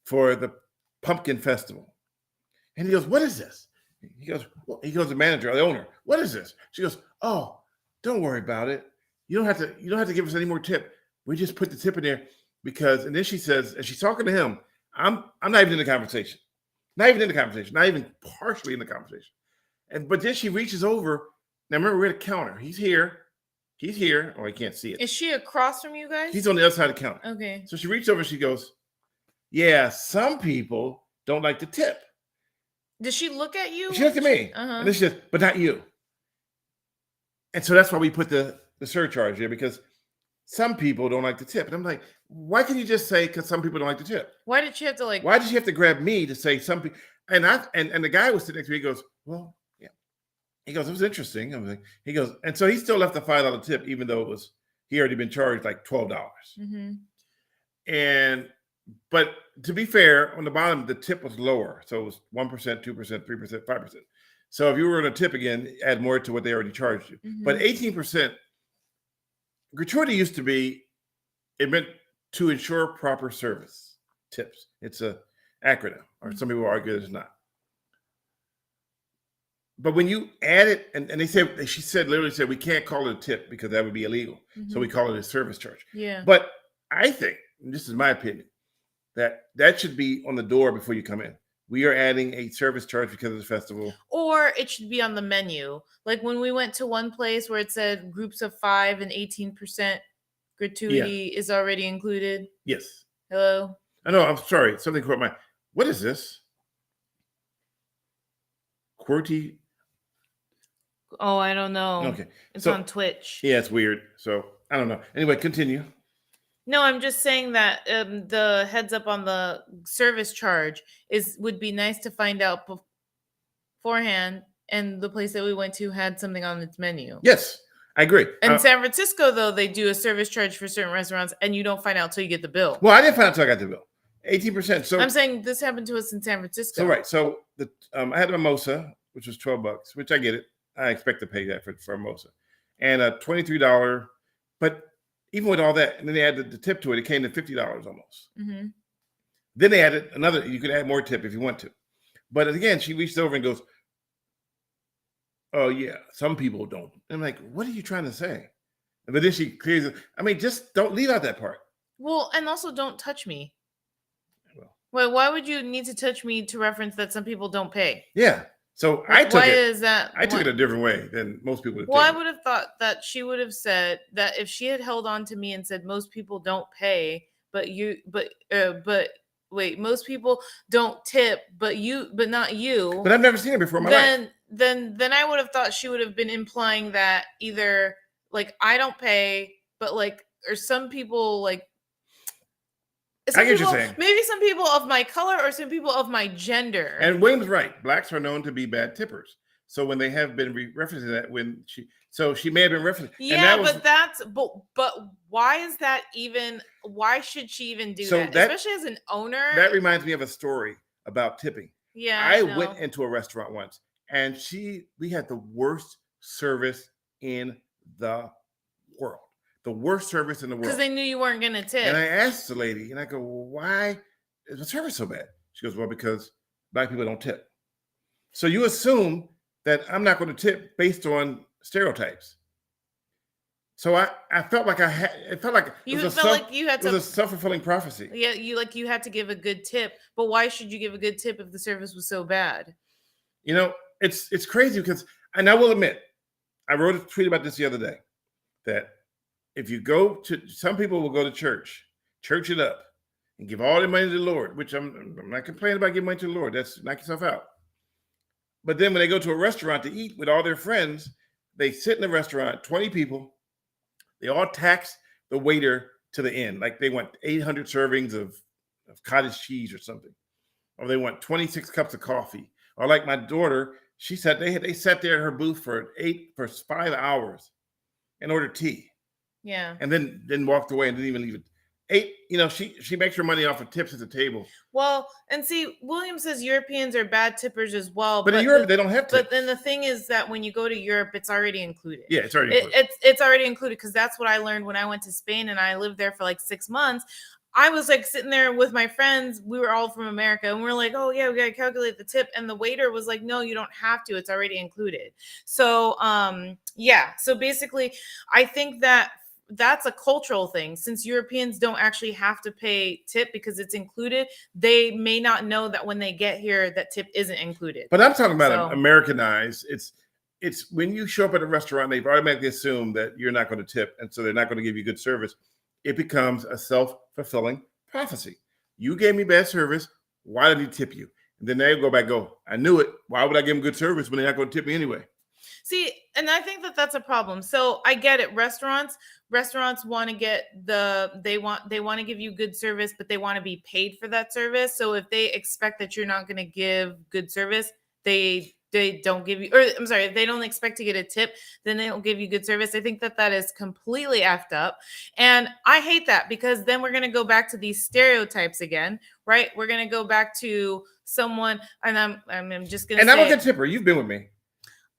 for the pumpkin festival. And he goes, what is this? He goes, the manager, the owner, what is this? She goes, oh, don't worry about it. You don't have to give us any more tip. We just put the tip in there because, and then she says, and she's talking to him, I'm not even in the conversation. Not even partially in the conversation. But then she reaches over. Now remember, we're at a counter. He's here. Oh, I can't see it. Is she across from you guys? He's on the other side of the counter. Okay. So she reaches over and she goes, yeah, some people don't like to tip. Did she look at you? She looked at me. And then she says, but not you. And so that's why we put the surcharge there, because some people don't like to tip. And I'm like, why can't you just say because some people don't like to tip? Why did she have to Why did she have to grab me to say some people? And the guy was sitting next to me. He goes, well, yeah. He goes, it was interesting. I was like, he goes, and so he still left the $5 tip, even though he already been charged like $12. But to be fair, on the bottom the tip was lower, so it was 1%, 2%, 3%, 5%. So if you were going to tip again, add more to what they already charged you. But 18%, gratuity used to be, it meant to ensure proper service. Tips. It's a acronym, or some people argue it's not. But when you add it, and she literally said, we can't call it a tip because that would be illegal. So we call it a service charge. Yeah. But I think, and this is my opinion, that should be on the door before you come in. We are adding a service charge because of the festival. Or it should be on the menu. Like when we went to one place where it said groups of 5 and 18% gratuity is already included. Yes. Hello? I know, I'm sorry. Something caught my. What is this? QWERTY. Oh, I don't know. Okay. It's on Twitch. Yeah, it's weird. So I don't know. Anyway, continue. No, I'm just saying that the heads up on the service charge would be nice to find out beforehand, and the place that we went to had something on its menu. Yes, I agree. In San Francisco, though, they do a service charge for certain restaurants, and you don't find out till you get the bill. Well, I didn't find out till I got the bill. 18%. So I'm saying this happened to us in San Francisco. So right. So I had a mimosa, which was $12, which I get it. I expect to pay that for a mimosa, and a $23. But even with all that, and then they added the tip to it, it came to $50 almost. Then they added another. You could add more tip if you want to. But again, she reached over and goes, "Oh yeah, some people don't." And I'm like, "What are you trying to say?" But then she clears it. I mean, just don't leave out that part. Well, and also don't touch me. Well, why would you need to touch me to reference that some people don't pay? Yeah. So I took it a different way than most people would. Well, I would have thought that she would have said that if she had held on to me and said most people don't pay, but most people don't tip, but not you. But I've never seen it before in my life. Then I would have thought she would have been implying that either like I don't pay, but like or some people like. I get what you're saying. Maybe some people of my color or some people of my gender. And William's right. Blacks are known to be bad tippers. So when they have been referencing that, she may have been referencing. Yeah, but why is that even? Why should she even do that? Especially as an owner. That reminds me of a story about tipping. Yeah, I went into a restaurant once, and we had the worst service in the world. The worst service in the world. Because they knew you weren't going to tip. And I asked the lady, and I go, well, why is the service so bad? She goes, well, because Black people don't tip. So you assume that I'm not going to tip based on stereotypes. So I felt like it felt like it was a self-fulfilling prophecy. Yeah, you had to give a good tip. But why should you give a good tip if the service was so bad? You know, it's crazy because, and I will admit, I wrote a tweet about this the other day, that if you some people will go to church it up, and give all their money to the Lord, which I'm not complaining about giving money to the Lord. That's knock yourself out. But then when they go to a restaurant to eat with all their friends, they sit in the restaurant, 20 people, they all tax the waiter to the end. Like they want 800 servings of cottage cheese or something. Or they want 26 cups of coffee. Or like my daughter, she said they sat there at her booth for 5 hours and ordered tea. Yeah. And then walked away and didn't even leave it. She makes her money off of tips at the table. Well, and see, William says Europeans are bad tippers as well. But in Europe, they don't have tips. But then the thing is that when you go to Europe, it's already included. Yeah, it's already included. It's already included because that's what I learned when I went to Spain and I lived there for like 6 months. I was like sitting there with my friends. We were all from America and we're like, oh yeah, we got to calculate the tip. And the waiter was like, no, you don't have to. It's already included. So, yeah. So basically, I think that's a cultural thing. Since Europeans don't actually have to pay tip because it's included, they may not know that when they get here that tip isn't included. But I'm talking about Americanized. It's when you show up at a restaurant, they automatically assume that you're not going to tip, and so they're not going to give you good service. It becomes a self-fulfilling prophecy. You gave me bad service. Why did he tip you? And then they go back, I knew it. Why would I give them good service when they're not going to tip me anyway? See, and I think that's a problem. So I get it. Restaurants want to get they want to give you good service, but they want to be paid for that service. So if they expect that you're not going to give good service, they don't give you, or I'm sorry, if they don't expect to get a tip, then they don't give you good service. I think that is completely effed up. And I hate that because then we're going to go back to these stereotypes again, right? We're going to go back to someone, and I'm just going to say. And I'm a good tipper. You've been with me.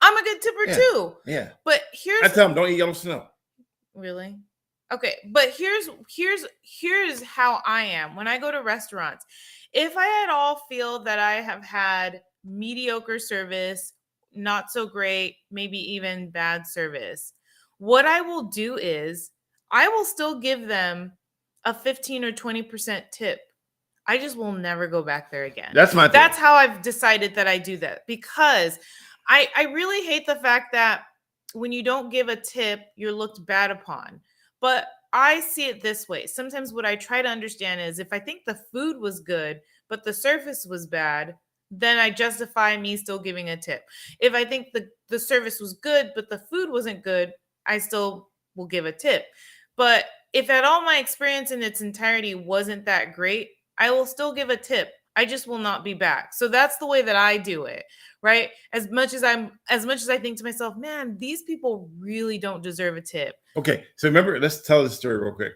I'm a good tipper too. Yeah. But I tell them, don't eat yellow snow. Really? Okay. But here's how I am when I go to restaurants. If I at all feel that I have had mediocre service, not so great, maybe even bad service, what I will do is I will still give them a 15 or 20% tip. I just will never go back there again. That's my thing. That's how I've decided that I do that, because I really hate the fact that when you don't give a tip, you're looked bad upon. But I see it this way. Sometimes what I try to understand is if I think the food was good, but the service was bad, then I justify me still giving a tip. If I think the service was good, but the food wasn't good, I still will give a tip. But if at all my experience in its entirety wasn't that great, I will still give a tip. I just will not be back. So that's the way that I do it, right? As much as I think to myself, man, these people really don't deserve a tip. Okay, so remember, let's tell this story real quick.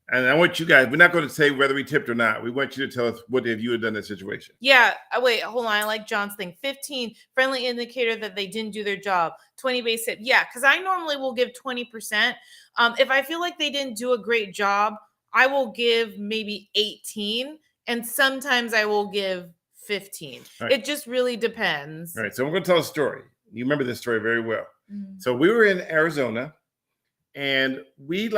And I want you guys, we're not going to say whether we tipped or not. We want you to tell us what if you had done that situation. Yeah, wait, hold on. I like John's thing. 15, friendly indicator that they didn't do their job. 20 base tip. Yeah, because I normally will give 20%. If I feel like they didn't do a great job, I will give maybe 18. And sometimes I will give 15. Right. It just really depends. All right. So I'm going to tell a story. You remember this story very well. Mm-hmm. So we were in Arizona, and we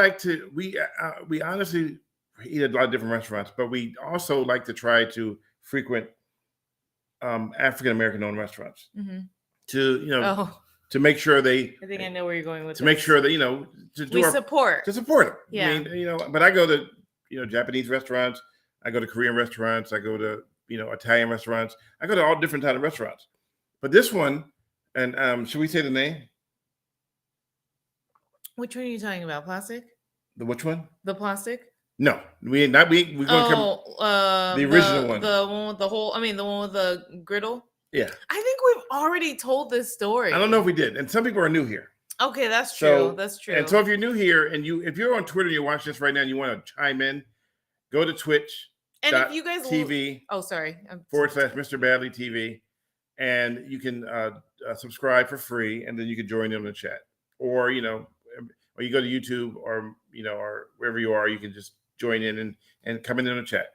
honestly eat at a lot of different restaurants, but we also like to try to frequent African American owned restaurants to to make sure I think I know where you're going with to make sure that support them. Yeah. I mean, but I go to Japanese restaurants, I go to Korean restaurants, I go to Italian restaurants, I go to all different types of restaurants. But this one, and should we say the name? Which one are you talking about? Plastic? The which one? The plastic? No, we're going to come. The original one. The one with the whole. I mean, the one with the griddle. Yeah. I think we've already told this story. I don't know if we did, and some people are new here. Okay, that's true. That's true. And so if you're new here, and if you're on Twitter and you're watching this right now, and you want to chime in, go to Twitch. And if you guys TV. sorry. / Mr. Badley TV, and you can subscribe for free, and then you can join in the chat, or you go to YouTube or wherever you are, you can just join in and come in the chat.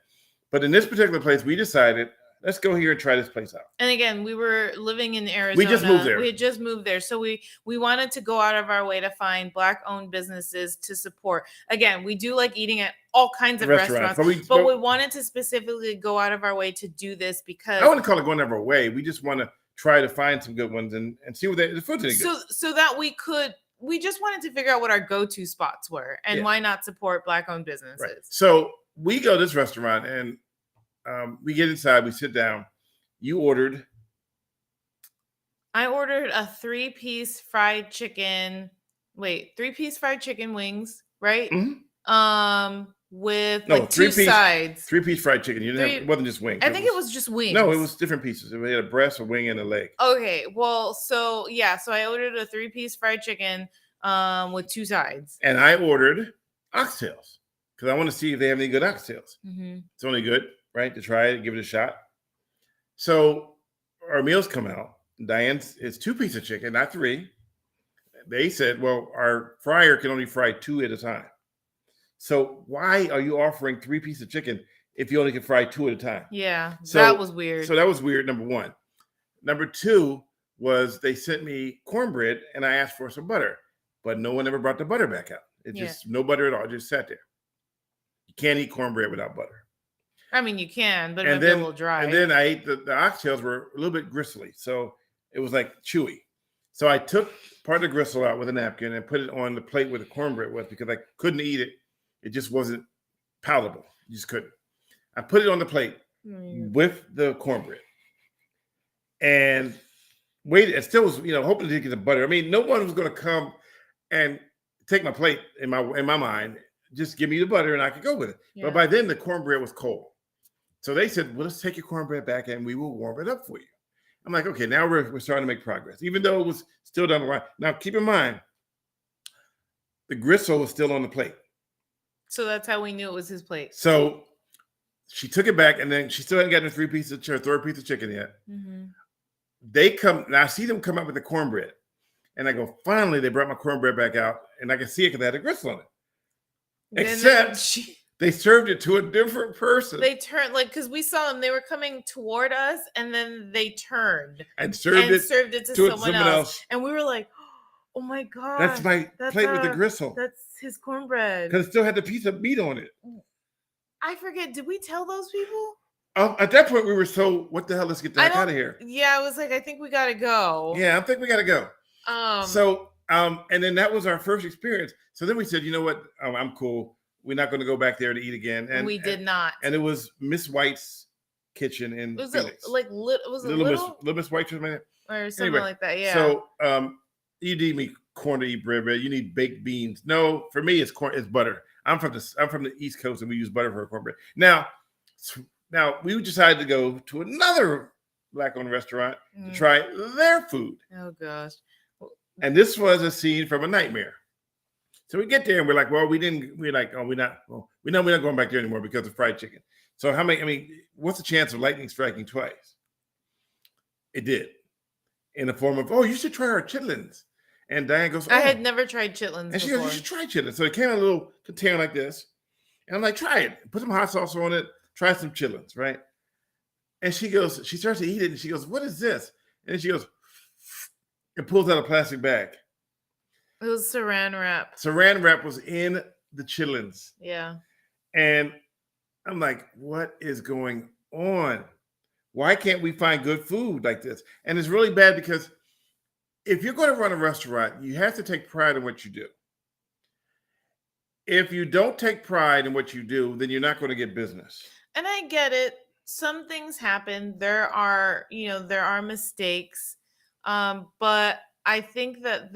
But in this particular place, we decided, let's go here and try this place out. And again, we were living in Arizona. We just moved there. We had just moved there. So we wanted to go out of our way to find Black-owned businesses to support. Again, we do like eating at all kinds of restaurants. But we wanted to specifically go out of our way to do this because... I wouldn't call it going out of our way. We just want to try to find some good ones and see what the food's any good. So that we could... We just wanted to figure out what our go-to spots were and why not support Black-owned businesses. Right. So we go to this restaurant and we get inside, we sit down. I ordered a 3-piece fried chicken. Wait, 3-piece fried chicken wings, right? Mm-hmm. With two sides. 3-piece fried chicken. It wasn't just wings. I think it was just wings. No, it was different pieces. It had a breast, a wing, and a leg. Okay, well, so I ordered a 3-piece fried chicken with 2 sides. And I ordered oxtails because I want to see if they have any good oxtails. Mm-hmm. It's only good, right, to try it, give it a shot. So our meals come out. Diane's is 2 pieces of chicken, not 3. They said, well, our fryer can only fry 2 at a time. So why are you offering 3 pieces of chicken if you only can fry 2 at a time? Yeah, that was weird. So that was weird, number one. Number 2 was they sent me cornbread and I asked for some butter, but no one ever brought the butter back out. It just no butter at all. It just sat there. You can't eat cornbread without butter. I mean, you can, but it's a little dry. And then I ate the oxtails were a little bit gristly, so it was like chewy. So I took part of the gristle out with a napkin and put it on the plate where the cornbread was because I couldn't eat it. It just wasn't palatable. You just couldn't. I put it on the plate with the cornbread and waited. It still was, hoping to get the butter. I mean, no one was going to come and take my plate in my mind. Just give me the butter and I could go with it. Yeah. But by then the cornbread was cold. So they said, well, let's take your cornbread back and we will warm it up for you. I'm like, okay, now we're starting to make progress, even though it was still down the line. Now, keep in mind, the gristle was still on the plate. So that's how we knew it was his plate. So she took it back, and then she still hadn't gotten her third piece of chicken yet. Mm-hmm. They come, now I see them come up with the cornbread. And I go, finally, they brought my cornbread back out, and I can see it because they had a gristle on it. Except they served it to a different person. They turned, because we saw them, they were coming toward us, and then they turned and served it to someone else. And we were like, oh my God. That's my plate with the gristle. That's his cornbread. Because it still had the piece of meat on it. I forget. Did we tell those people? At that point, we were so, what the hell, let's get the heck out of here. Yeah, I was like, I think we got to go. Yeah, I think we got to go. And then that was our first experience. So then we said, you know what? I'm cool. We're not going to go back there to eat again. And we did not. And it was Miss White's kitchen in Phoenix. Little Miss White's or something like that? Yeah. So you need me corn to eat bread. You need baked beans. No, for me it's corn. It's butter. I'm from the East Coast and we use butter for cornbread. Now we decided to go to another Black-owned restaurant to try their food. Oh gosh. And this was a scene from a nightmare. So we get there and we're like, well, we're not going back there anymore because of fried chicken. So what's the chance of lightning striking twice? It did. In the form of, you should try our chitlins. And Diane goes, I had never tried chitlins and she goes, you should try chitlins. So it came in a little container like this. And I'm like, try it. Put some hot sauce on it. Try some chitlins, right? And she starts to eat it and she goes, what is this? And she goes, and pulls out a plastic bag. It was saran wrap. Saran wrap was in the chitlins. Yeah. And I'm like, what is going on? Why can't we find good food like this? And it's really bad because if you're going to run a restaurant, you have to take pride in what you do. If you don't take pride in what you do, then you're not going to get business. And I get it. Some things happen. There are mistakes. But I think that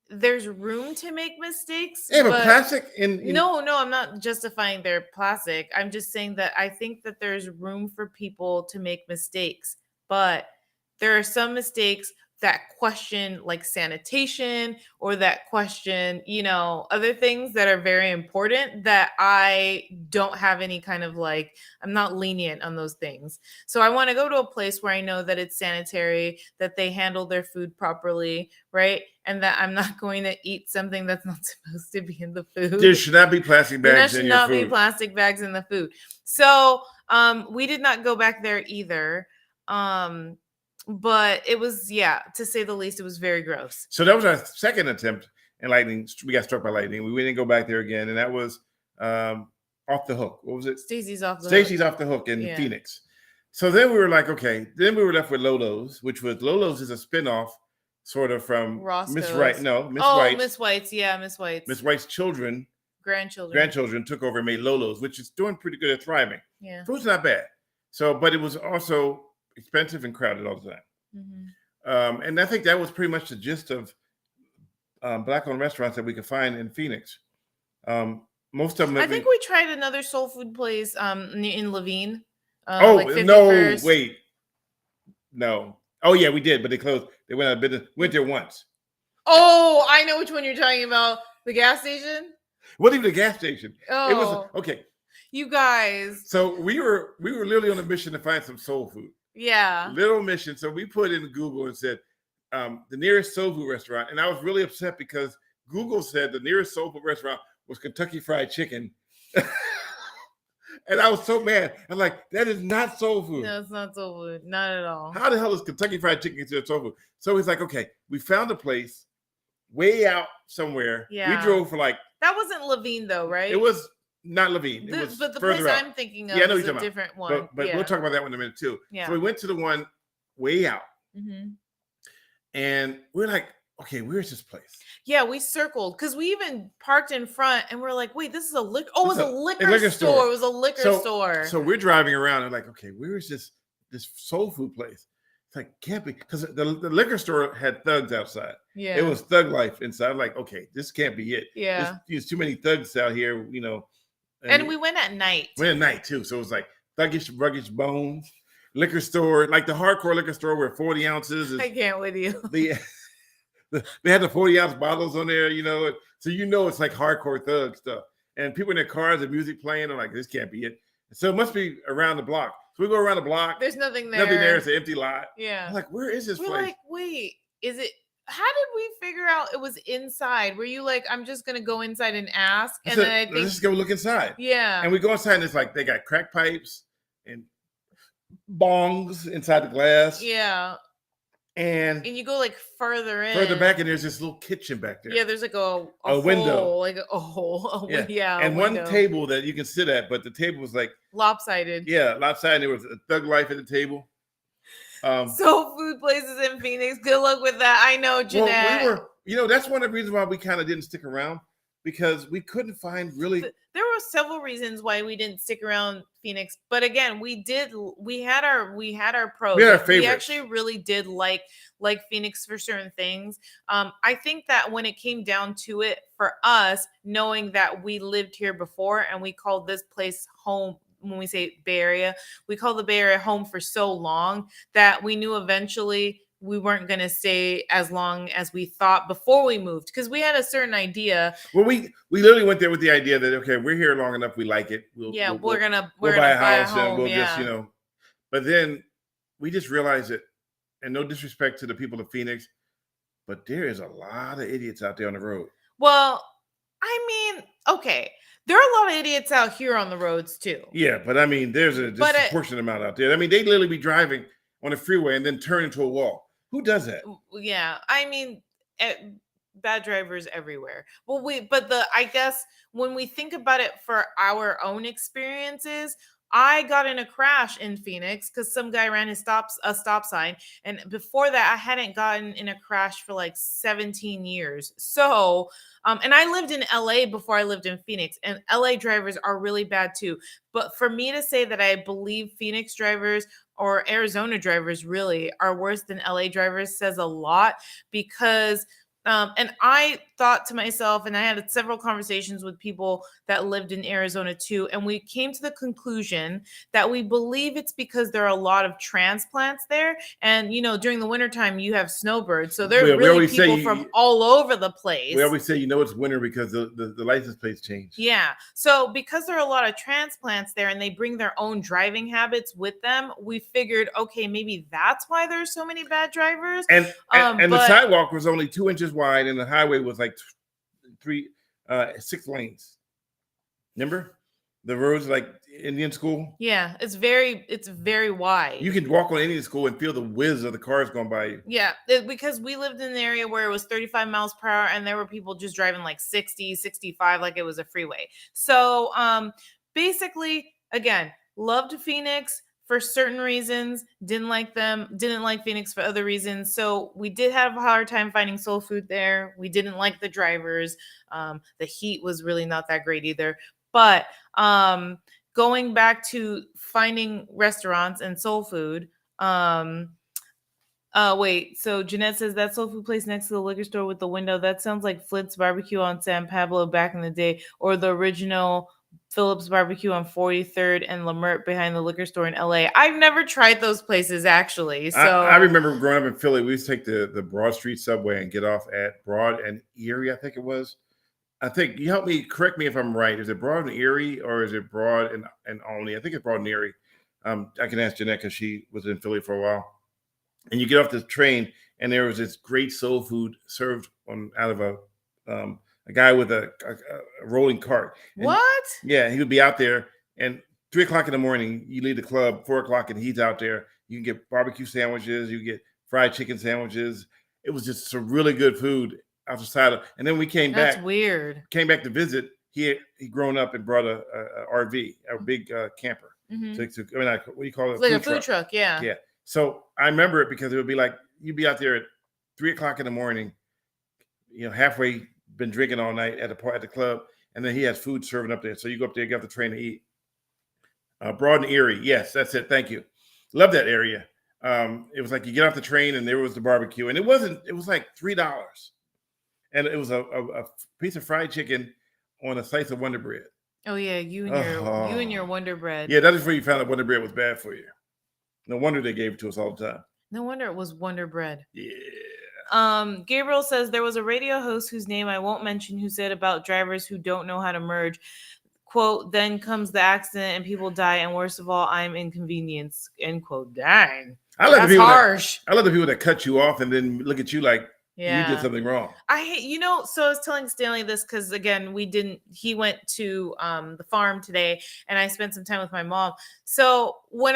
there's room to make mistakes. Yeah, but plastic No, I'm not justifying their plastic. I'm just saying that I think that there's room for people to make mistakes. But there are some mistakes that question like sanitation or that question, other things that are very important that I don't have any kind of I'm not lenient on those things. So I want to go to a place where I know that it's sanitary, that they handle their food properly, right? And that I'm not going to eat something that's not supposed to be in the food. There should not be plastic bags in your food. There should not be plastic bags in the food. So we did not go back there either. But it was, to say the least, it was very gross. So that was our second attempt in lightning. We got struck by lightning. We didn't go back there again. And that was Off the Hook. What was it? Stacy's Off the Hook in Phoenix. So then we were like, okay. Then we were left with Lolo's, which was Lolo's is a spinoff sort of from Miss White. No, Miss White. Miss White's. Yeah, Miss White's. Miss White's grandchildren took over and made Lolo's, which is doing pretty good at thriving. Yeah. Food's not bad. So, but it was also expensive and crowded all the time. Mm-hmm. And I think that was pretty much the gist of Black-owned restaurants that we could find in Phoenix. Most of them. I think we tried another soul food place in Levine. No, wait. No. Oh, yeah, we did, but they closed. They went out of business. Went there once. Oh, I know which one you're talking about. The gas station? It wasn't even the gas station. Oh. It was, okay. You guys. So we were literally on a mission to find some soul food. Yeah. Little mission. So we put in Google and said the nearest soul food restaurant. And I was really upset because Google said the nearest soul food restaurant was Kentucky Fried Chicken. And I was so mad. I'm like, that is not soul food. No, it's not soul food. Not at all. How the hell is Kentucky Fried Chicken considered soul food? So he's like, okay, we found a place way out somewhere. Yeah. We drove for that wasn't Levine though, right? It was not Levine. But the place out. I'm thinking of is a different one. But we'll talk about that one in a minute too. Yeah. So we went to the one way out. Mm-hmm. And we're like, okay, where's this place? Yeah, we circled because we even parked in front and we're like, wait, this is a liquor. Oh, it was a liquor store. It was a liquor store. So we're driving around and like, okay, where is this soul food place? It's like, can't be, because the liquor store had thugs outside. Yeah. It was thug life inside. I'm like, okay, this can't be it. Yeah. There's too many thugs out here, And we went at night. Went at night too. So it was like thuggish, ruggish bones, liquor store, like the hardcore liquor store where 40 ounces. I can't with you. They had the 40-ounce bottles on there, so it's like hardcore thug stuff. And people in their cars, the music playing, I'm like, this can't be it. So it must be around the block. So we go around the block. There's nothing there. Nothing there. It's an empty lot. Yeah. I'm like, where is this place? We're like, wait, is it? How did we figure out it was inside? Were you like, I'm just gonna go inside and ask? And then I think, let's just go look inside. Yeah. And we go inside and it's like they got crack pipes and bongs inside the glass. Yeah. And you go like further back, and there's this little kitchen back there. Yeah, there's like a window, hole, like a hole. Yeah. And one table that you can sit at, but the table was like lopsided. Yeah, lopsided. There was a thug life at the table. Soul food places in Phoenix. Good luck with that. I know, Jeanette. Well, we were, that's one of the reasons why we kind of didn't stick around, because we couldn't find really. There were several reasons why we didn't stick around Phoenix, but again, we had our pros. We had our favorites. We actually really did like Phoenix for certain things. I think that when it came down to it for us, knowing that we lived here before and we called this place home. When we say Bay Area, we call the Bay Area home for so long that we knew eventually we weren't going to stay as long as we thought before we moved, because we had a certain idea. Well, we literally went there with the idea that, okay, we're here long enough, we like it. We're gonna buy a house and we'll just, But then we just realized that, and no disrespect to the people of Phoenix, but there is a lot of idiots out there on the road. Well, I mean, okay. There are a lot of idiots out here on the roads too. Yeah, but I mean, there's a disproportionate amount out there. I mean, they literally be driving on a freeway and then turn into a wall. Who does that? Yeah, I mean, bad drivers everywhere. Well, I guess when we think about it for our own experiences, I got in a crash in Phoenix because some guy ran a stop sign, and before that, I hadn't gotten in a crash for like 17 years. So, and I lived in LA before I lived in Phoenix, and LA drivers are really bad too. But for me to say that I believe Phoenix drivers or Arizona drivers really are worse than LA drivers says a lot, because and I thought to myself, and I had several conversations with people that lived in Arizona too, and we came to the conclusion that we believe it's because there are a lot of transplants there. And, during the wintertime, you have snowbirds. So there are really people from all over the place. We always say, it's winter because the license plates change. Yeah. So because there are a lot of transplants there and they bring their own driving habits with them, we figured, okay, maybe that's why there's so many bad drivers. And the sidewalk was only 2 inches wide, and the highway was like 6 lanes. Remember, the roads like Indian school. Yeah, it's very wide. You could walk on Indian school and feel the whiz of the cars going by you. Yeah, because we lived in an area where it was 35 miles per hour, and there were people just driving like 60, 65, like it was a freeway. So, basically, again, loved Phoenix for certain reasons, didn't like Phoenix for other reasons. So we did have a hard time finding soul food there. We didn't like the drivers. The heat was really not that great either. But going back to finding restaurants and soul food, wait, so Jeanette says that soul food place next to the liquor store with the window, that sounds like Flint's Barbecue on San Pablo back in the day, or the original Phillips Barbecue on 43rd and Lamert behind the liquor store in LA. I've never tried those places, actually. So I remember growing up in Philly, we used to take the Broad Street subway and get off at Broad and Erie, I think it was. I think, you help me, correct me if I'm right. Is it Broad and Erie, or is it Broad and Olney? I think it's Broad and Erie. I can ask Jeanette because she was in Philly for a while. And you get off the train, and there was this great soul food served out of a guy with a rolling cart. And what? Yeah, he would be out there, and 3 o'clock in the morning, you leave the club, 4 o'clock, and he's out there. You can get barbecue sandwiches, you get fried chicken sandwiches. It was just some really good food out the side of, and then we came back. That's weird. Came back to visit. He grown up and brought a RV, a big camper. Mm-hmm. What do you call it? It's like a food truck, yeah. Yeah. So I remember it because it would be like, you'd be out there at 3 o'clock in the morning, halfway been drinking all night at the club, and then he has food serving up there. So you go up there, get off the train to eat. Broad and Erie. Yes, that's it. Thank you. Love that area. It was like you get off the train and there was the barbecue, and it was like $3. And it was a piece of fried chicken on a slice of Wonder Bread. Oh yeah, you and your Wonder Bread. Yeah, that is where you found out Wonder Bread was bad for you. No wonder they gave it to us all the time. No wonder it was Wonder Bread. Yeah. Gabriel says there was a radio host whose name I won't mention who said about drivers who don't know how to merge, quote, then comes the accident and people die, and worst of all, I'm inconvenienced, end quote. Dang. That's harsh. I love the people that cut you off and then look at you like, yeah, you did something wrong. I hate, so I was telling Stanley this because, again, he went to the farm today, and I spent some time with my mom. So when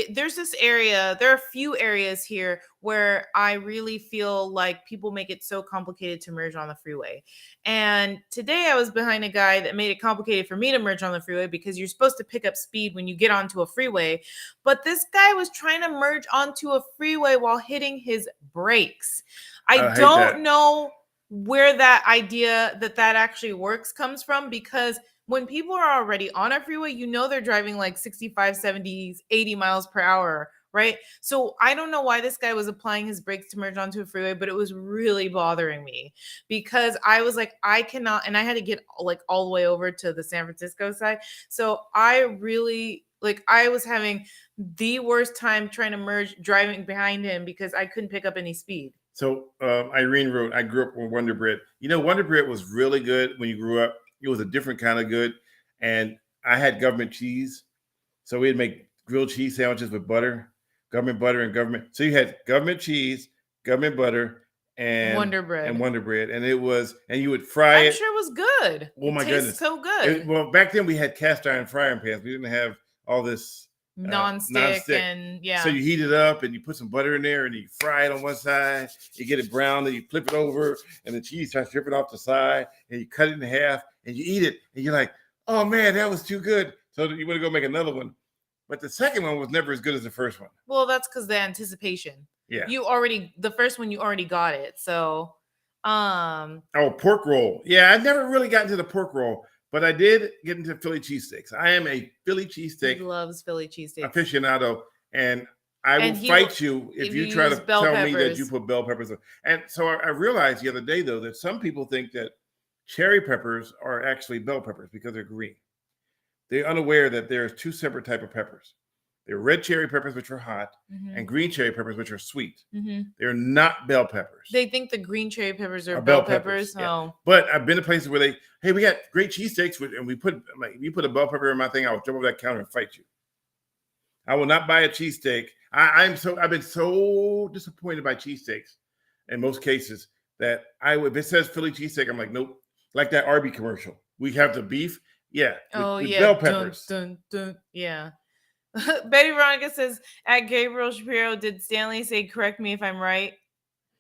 there's this area, there are a few areas here where I really feel like people make it so complicated to merge on the freeway. And today I was behind a guy that made it complicated for me to merge on the freeway because you're supposed to pick up speed when you get onto a freeway. But this guy was trying to merge onto a freeway while hitting his brakes. I don't know where that idea that actually works comes from, because when people are already on a freeway, they're driving like 65, 70, 80 miles per hour, right? So I don't know why this guy was applying his brakes to merge onto a freeway, but it was really bothering me because I was like, I cannot, and I had to get like all the way over to the San Francisco side. So I really, I was having the worst time trying to merge driving behind him because I couldn't pick up any speed. So Irene wrote, I grew up with Wonder Bread. Wonder Bread was really good when you grew up. It was a different kind of good. And I had government cheese. So we'd make grilled cheese sandwiches with butter, government butter and government. So you had government cheese, government butter, and Wonder Bread. And it was, and you would fry it. I'm sure it was good. Oh my goodness. So good. Well, back then we had cast iron frying pans. We didn't have all this, non-stick. And yeah. So you heat it up and you put some butter in there and you fry it on one side. You get it brown, then you flip it over and the cheese starts dripping off the side and you cut it in half and you eat it and you're like, oh man, that was too good. So you want to go make another one. But the second one was never as good as the first one. Well, that's because the anticipation. Yeah. The first one, you already got it. So, pork roll. Yeah, I never really got into the pork roll, but I did get into Philly cheesesteaks. I am a Philly cheesesteak. He loves Philly cheesesteaks. Aficionado, and I will fight you if you try to tell me that you put bell peppers. And so I realized the other day, though, that some people think that cherry peppers are actually bell peppers because they're green. They're unaware that there's two separate types of peppers. There are red cherry peppers, which are hot, and green cherry peppers, which are sweet. They're not bell peppers. They think the green cherry peppers are bell peppers. Yeah. Oh. But I've been to places where we got great cheesesteaks, and we put, you put a bell pepper in my thing, I'll jump over that counter and fight you. I will not buy a cheesesteak. I've been so disappointed by cheesesteaks in most cases that if it says Philly cheesesteak, I'm like, nope. Like that Arby commercial. We have the beef. Yeah. With bell peppers. Dun, dun, dun. Yeah. Betty Veronica says, at Gabriel Shapiro, did Stanley say, correct me if I'm right?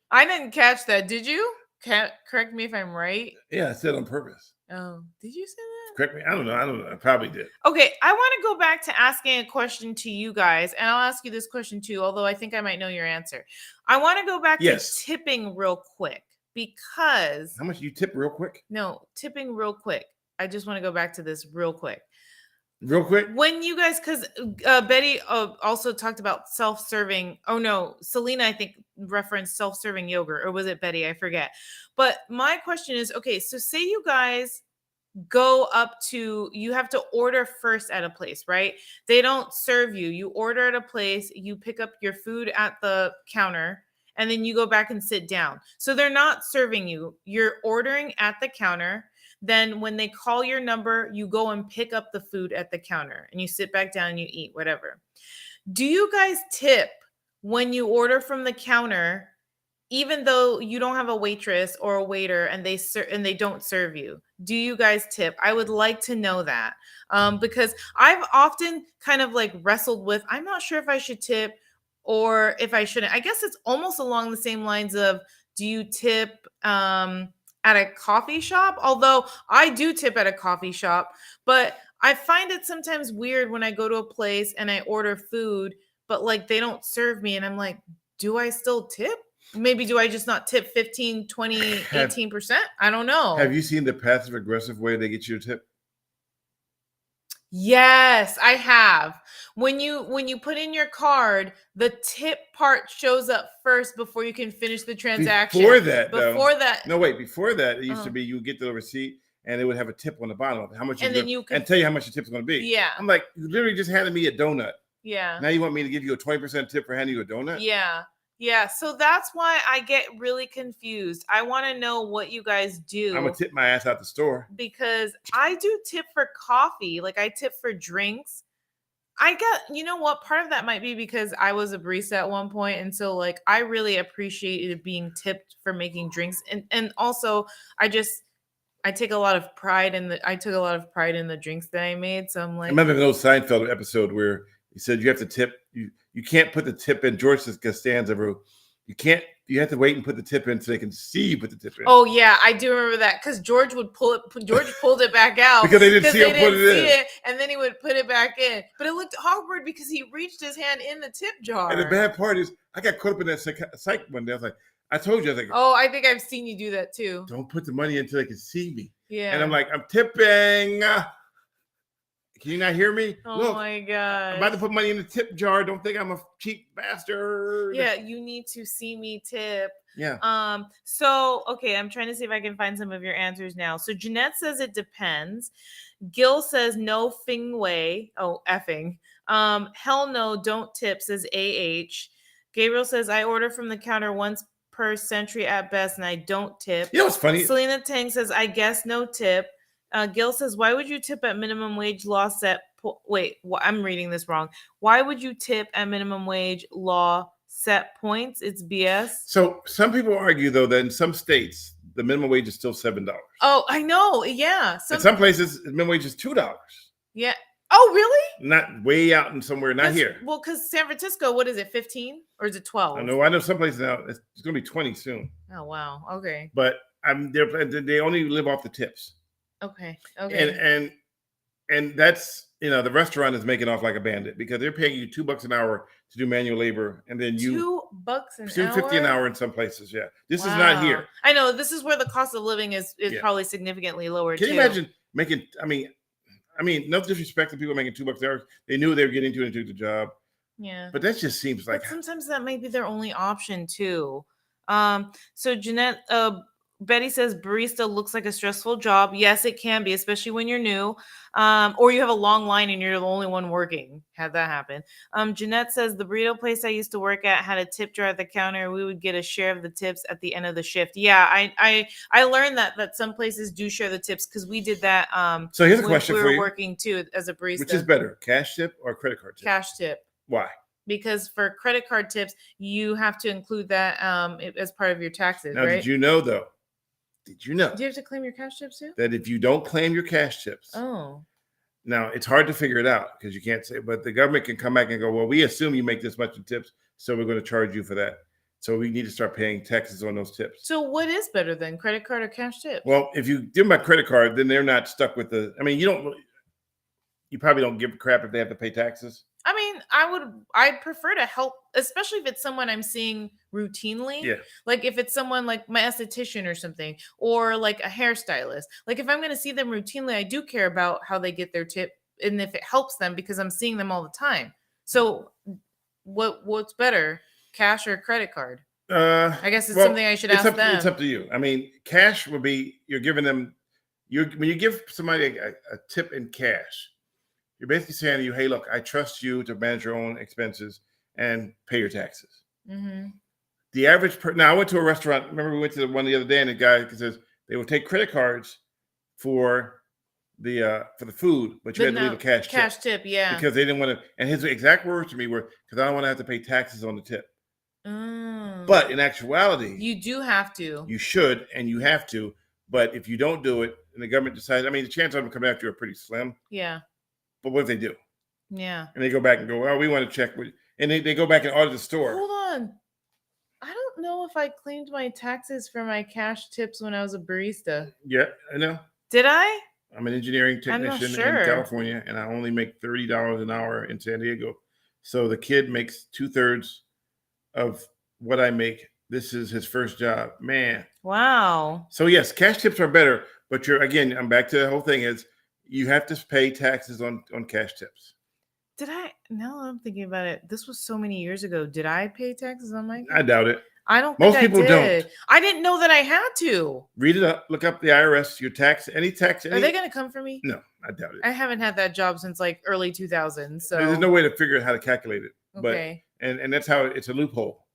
I didn't catch that. Did you? Correct me if I'm right? Yeah, I said on purpose. Oh, did you say that? Correct me. I don't know. I probably did. Okay, I want to go back to asking a question to you guys, and I'll ask you this question too, although I think I might know your answer. I want to go back to tipping real quick because... How much do you tip real quick? No, tipping real quick. I just want to go back to this real quick. Real quick? When you guys, because Betty also talked about self-serving. Oh, no. Selena, I think, referenced self-serving yogurt. Or was it Betty? I forget. But my question is, okay, so say you guys go up to, you have to order first at a place, right? They don't serve you. You order at a place. You pick up your food at the counter. And then you go back and sit down. So they're not serving you. You're ordering at the counter. Then when they call your number, you go and pick up the food at the counter and you sit back down and you eat, whatever. Do you guys tip when you order from the counter, even though you don't have a waitress or a waiter and they don't serve you? Do you guys tip? I would like to know that because I've often kind of like wrestled with, I'm not sure if I should tip or if I shouldn't. I guess it's almost along the same lines of, do you tip at a coffee shop? Although I do tip at a coffee shop, but I find it sometimes weird when I go to a place and I order food, but like they don't serve me. And I'm like, do I still tip? Maybe do I just not tip 15, 20, 18%? I don't know. Have you seen the passive aggressive way they get you to tip? Yes, I have. When you put in your card, the tip part shows up first before you can finish the transaction. Before that, it used to be you get the receipt and it would have a tip on the bottom of it. How much and tell you how much the tip's going to be. Yeah. I'm like, you literally just handed me a donut. Yeah. Now you want me to give you a 20% tip for handing you a donut? Yeah. Yeah, so that's why I get really confused. I want to know what you guys do. I'm going to tip my ass out the store. Because I do tip for coffee. Like I tip for drinks. You know what? Part of that might be because I was a barista at one point. And so like, I really appreciated being tipped for making drinks. And also I take a lot of pride in the drinks that I made. So I'm like, I remember an old Seinfeld episode where he said you have to tip. You can't put the tip in. George Costanza, you have to wait and put the tip in so they can see you put the tip in. Oh yeah, I do remember that because George pulled it back out because they didn't see him put it in, and then he would put it back in. But it looked awkward because he reached his hand in the tip jar. And the bad part is, I got caught up in that psych one day. I was like, I told you, I was like, oh, I think I've seen you do that too. Don't put the money in until they can see me. Yeah. And I'm like, I'm tipping. Can you not hear me? Oh Look, my God. I'm about to put money in the tip jar. Don't think I'm a cheap bastard. Yeah, you need to see me tip. Yeah. So, okay, I'm trying to see if I can find some of your answers now. So Jeanette says it depends. Gil says no fing way. Oh, effing. Hell no, don't tip, says AH. Gabriel says I order from the counter once per century at best and I don't tip. You know what's funny? Selena Tang says I guess no tip. Gil says, why would you tip at minimum wage law set? I'm reading this wrong. Why would you tip at minimum wage law set points? It's BS. So some people argue, though, that in some states, the minimum wage is still $7. Oh, I know. Yeah. In some places, the minimum wage is $2. Yeah. Oh, really? Not way out and somewhere, not here. Well, because San Francisco, what is it, 15 or is it 12? I know some places now it's going to be 20 soon. Oh, wow. Okay. But they only live off the tips. Okay. Okay. And that's, the restaurant is making off like a bandit because they're paying you $2 an hour to do manual labor, and then you $2 an hour, $2.50 an hour in some places. Yeah, this is not here. I know this is where the cost of living is probably significantly lower. Can you imagine making? I mean, no disrespect to people making $2 an hour. They knew they were getting into the job. Yeah, but that just seems like sometimes that may be their only option too. So Jeanette, Betty says barista looks like a stressful job. Yes, it can be, especially when you're new, or you have a long line and you're the only one working. Had that happen. Jeanette says the burrito place I used to work at had a tip jar at the counter. We would get a share of the tips at the end of the shift. Yeah, I learned that some places do share the tips because we did that. So here's a question for you. We were working too as a barista. Which is better, cash tip or credit card tip? Cash tip. Why? Because for credit card tips, you have to include that as part of your taxes. Now, right? Did you know though? Do you have to claim your cash tips too? That if you don't claim your cash tips, now it's hard to figure it out because you can't say, but the government can come back and go, well, we assume you make this much in tips, so we're going to charge you for that. So we need to start paying taxes on those tips. So what is better then, credit card or cash tip? Well, if you give them a credit card, then they're not stuck with you probably don't give a crap if they have to pay taxes. I mean, I'd prefer to help, especially if it's someone I'm seeing routinely. Yeah. Like if it's someone like my esthetician or something, or like a hairstylist. Like if I'm going to see them routinely, I do care about how they get their tip and if it helps them because I'm seeing them all the time. So what's better, cash or credit card? I guess it's something I should ask them. It's up to you. I mean, cash would be, you're giving them, when you give somebody a tip in cash, you're basically saying to you, hey, look, I trust you to manage your own expenses and pay your taxes. Mm-hmm. The average now I went to a restaurant. Remember we went to one the other day, and the guy says they will take credit cards for the food, but you had to leave a cash tip, yeah, because they didn't want to. And his exact words to me were, because I don't want to have to pay taxes on the tip. But in actuality, you do have to. You should, and you have to. But if you don't do it, and the government decides, I mean, the chances of them coming after you are pretty slim. Yeah. But what if they do? Yeah. And they go back and go, well, we want to check with, and they go back and audit the store. Hold on. I don't know if I claimed my taxes for my cash tips when I was a barista. Yeah, I know. Did I? I'm an engineering technician in California, and I only make $30 an hour in San Diego. So the kid makes 2/3 of what I make. This is his first job. Man. Wow. So yes, cash tips are better, but I'm back to the whole thing is, you have to pay taxes on cash tips. Did I? Now I'm thinking about it. This was so many years ago. Did I pay taxes on my? I doubt it. I don't. Most people don't. I didn't know that I had to. Read it up. Look up the IRS. Your tax. Any tax. Are they going to come for me? No, I doubt it. I haven't had that job since like early 2000s. So there's no way to figure out how to calculate it. Okay. But and that's how it's a loophole.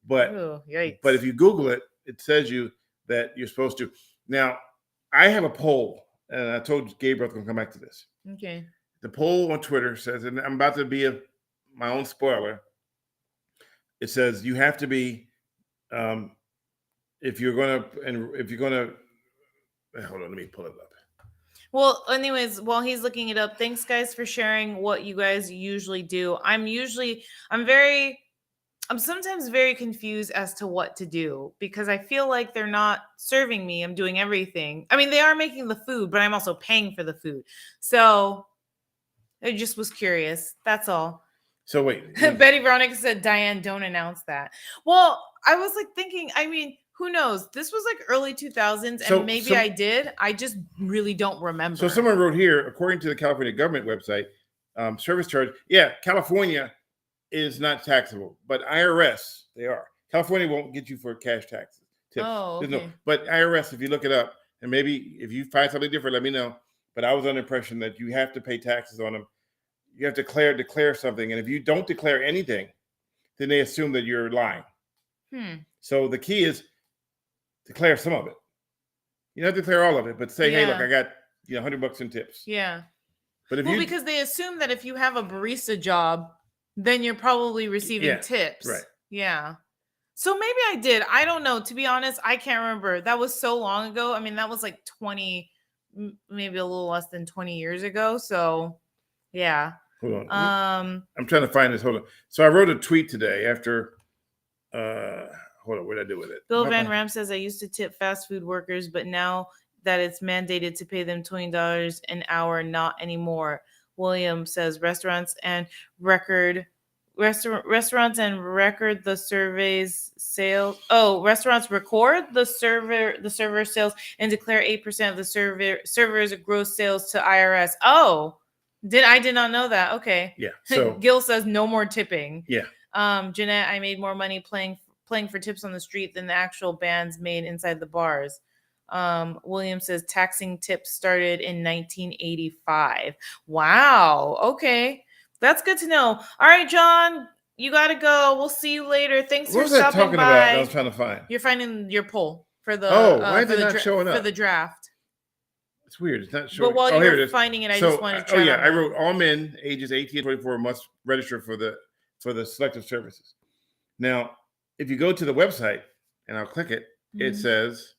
But yikes. But if you Google it, it says that you're supposed to. Now, I have a poll. And I told Gabriel I'm going to come back to this. Okay. The poll on Twitter says, and I'm about to be my own spoiler. It says you have to be, if you're going to, hold on, let me pull it up. Well, anyways, while he's looking it up, thanks guys for sharing what you guys usually do. I'm sometimes very confused as to what to do because I feel like they're not serving me. I'm doing everything. I mean, they are making the food, but I'm also paying for the food. So I just was curious. That's all. So wait. Betty Veronica said, Diane, don't announce that. Well, I was like thinking, I mean, who knows? This was like early 2000s and maybe I did. I just really don't remember. So someone wrote here, according to the California government website, service charge. Yeah, California is not taxable, but IRS, they are. California won't get you for cash taxes. Tips. Oh, okay. But IRS, if you look it up, and maybe if you find something different, let me know. But I was under the impression that you have to pay taxes on them. You have to declare something. And if you don't declare anything, then they assume that you're lying. So the key is declare some of it. You don't have to declare all of it, but say, hey, look, I got $100 in tips. Yeah. But because they assume that if you have a barista job, then you're probably receiving tips. Right. Yeah. So maybe I did. I don't know. To be honest, I can't remember. That was so long ago. I mean, that was like 20, maybe a little less than 20 years ago. So Yeah. Hold on. I'm trying to find this. Hold on. So I wrote a tweet today after. Hold on. What did I do with it? Bill Van Ram says, I used to tip fast food workers, but now that it's mandated to pay them $20 an hour, not anymore. William says restaurants and record the survey's sales. Oh, restaurants record the server sales and declare 8% of the server's gross sales to IRS. Oh, I did not know that. Okay. Yeah. So Gil says no more tipping. Yeah. Jeanette, I made more money playing for tips on the street than the actual bands made inside the bars. William says taxing tips started in 1985. Wow. Okay. That's good to know. All right, John, you got to go. We'll see you later. Thanks for stopping talking by. about? I was trying to find. You're finding your poll for the why is it not showing up? For the draft. It's weird. It's not showing. But while you were finding it, I just wanted to I wrote all men ages 18 to 24 must register for the selective services. Now, if you go to the website and I'll click it, it says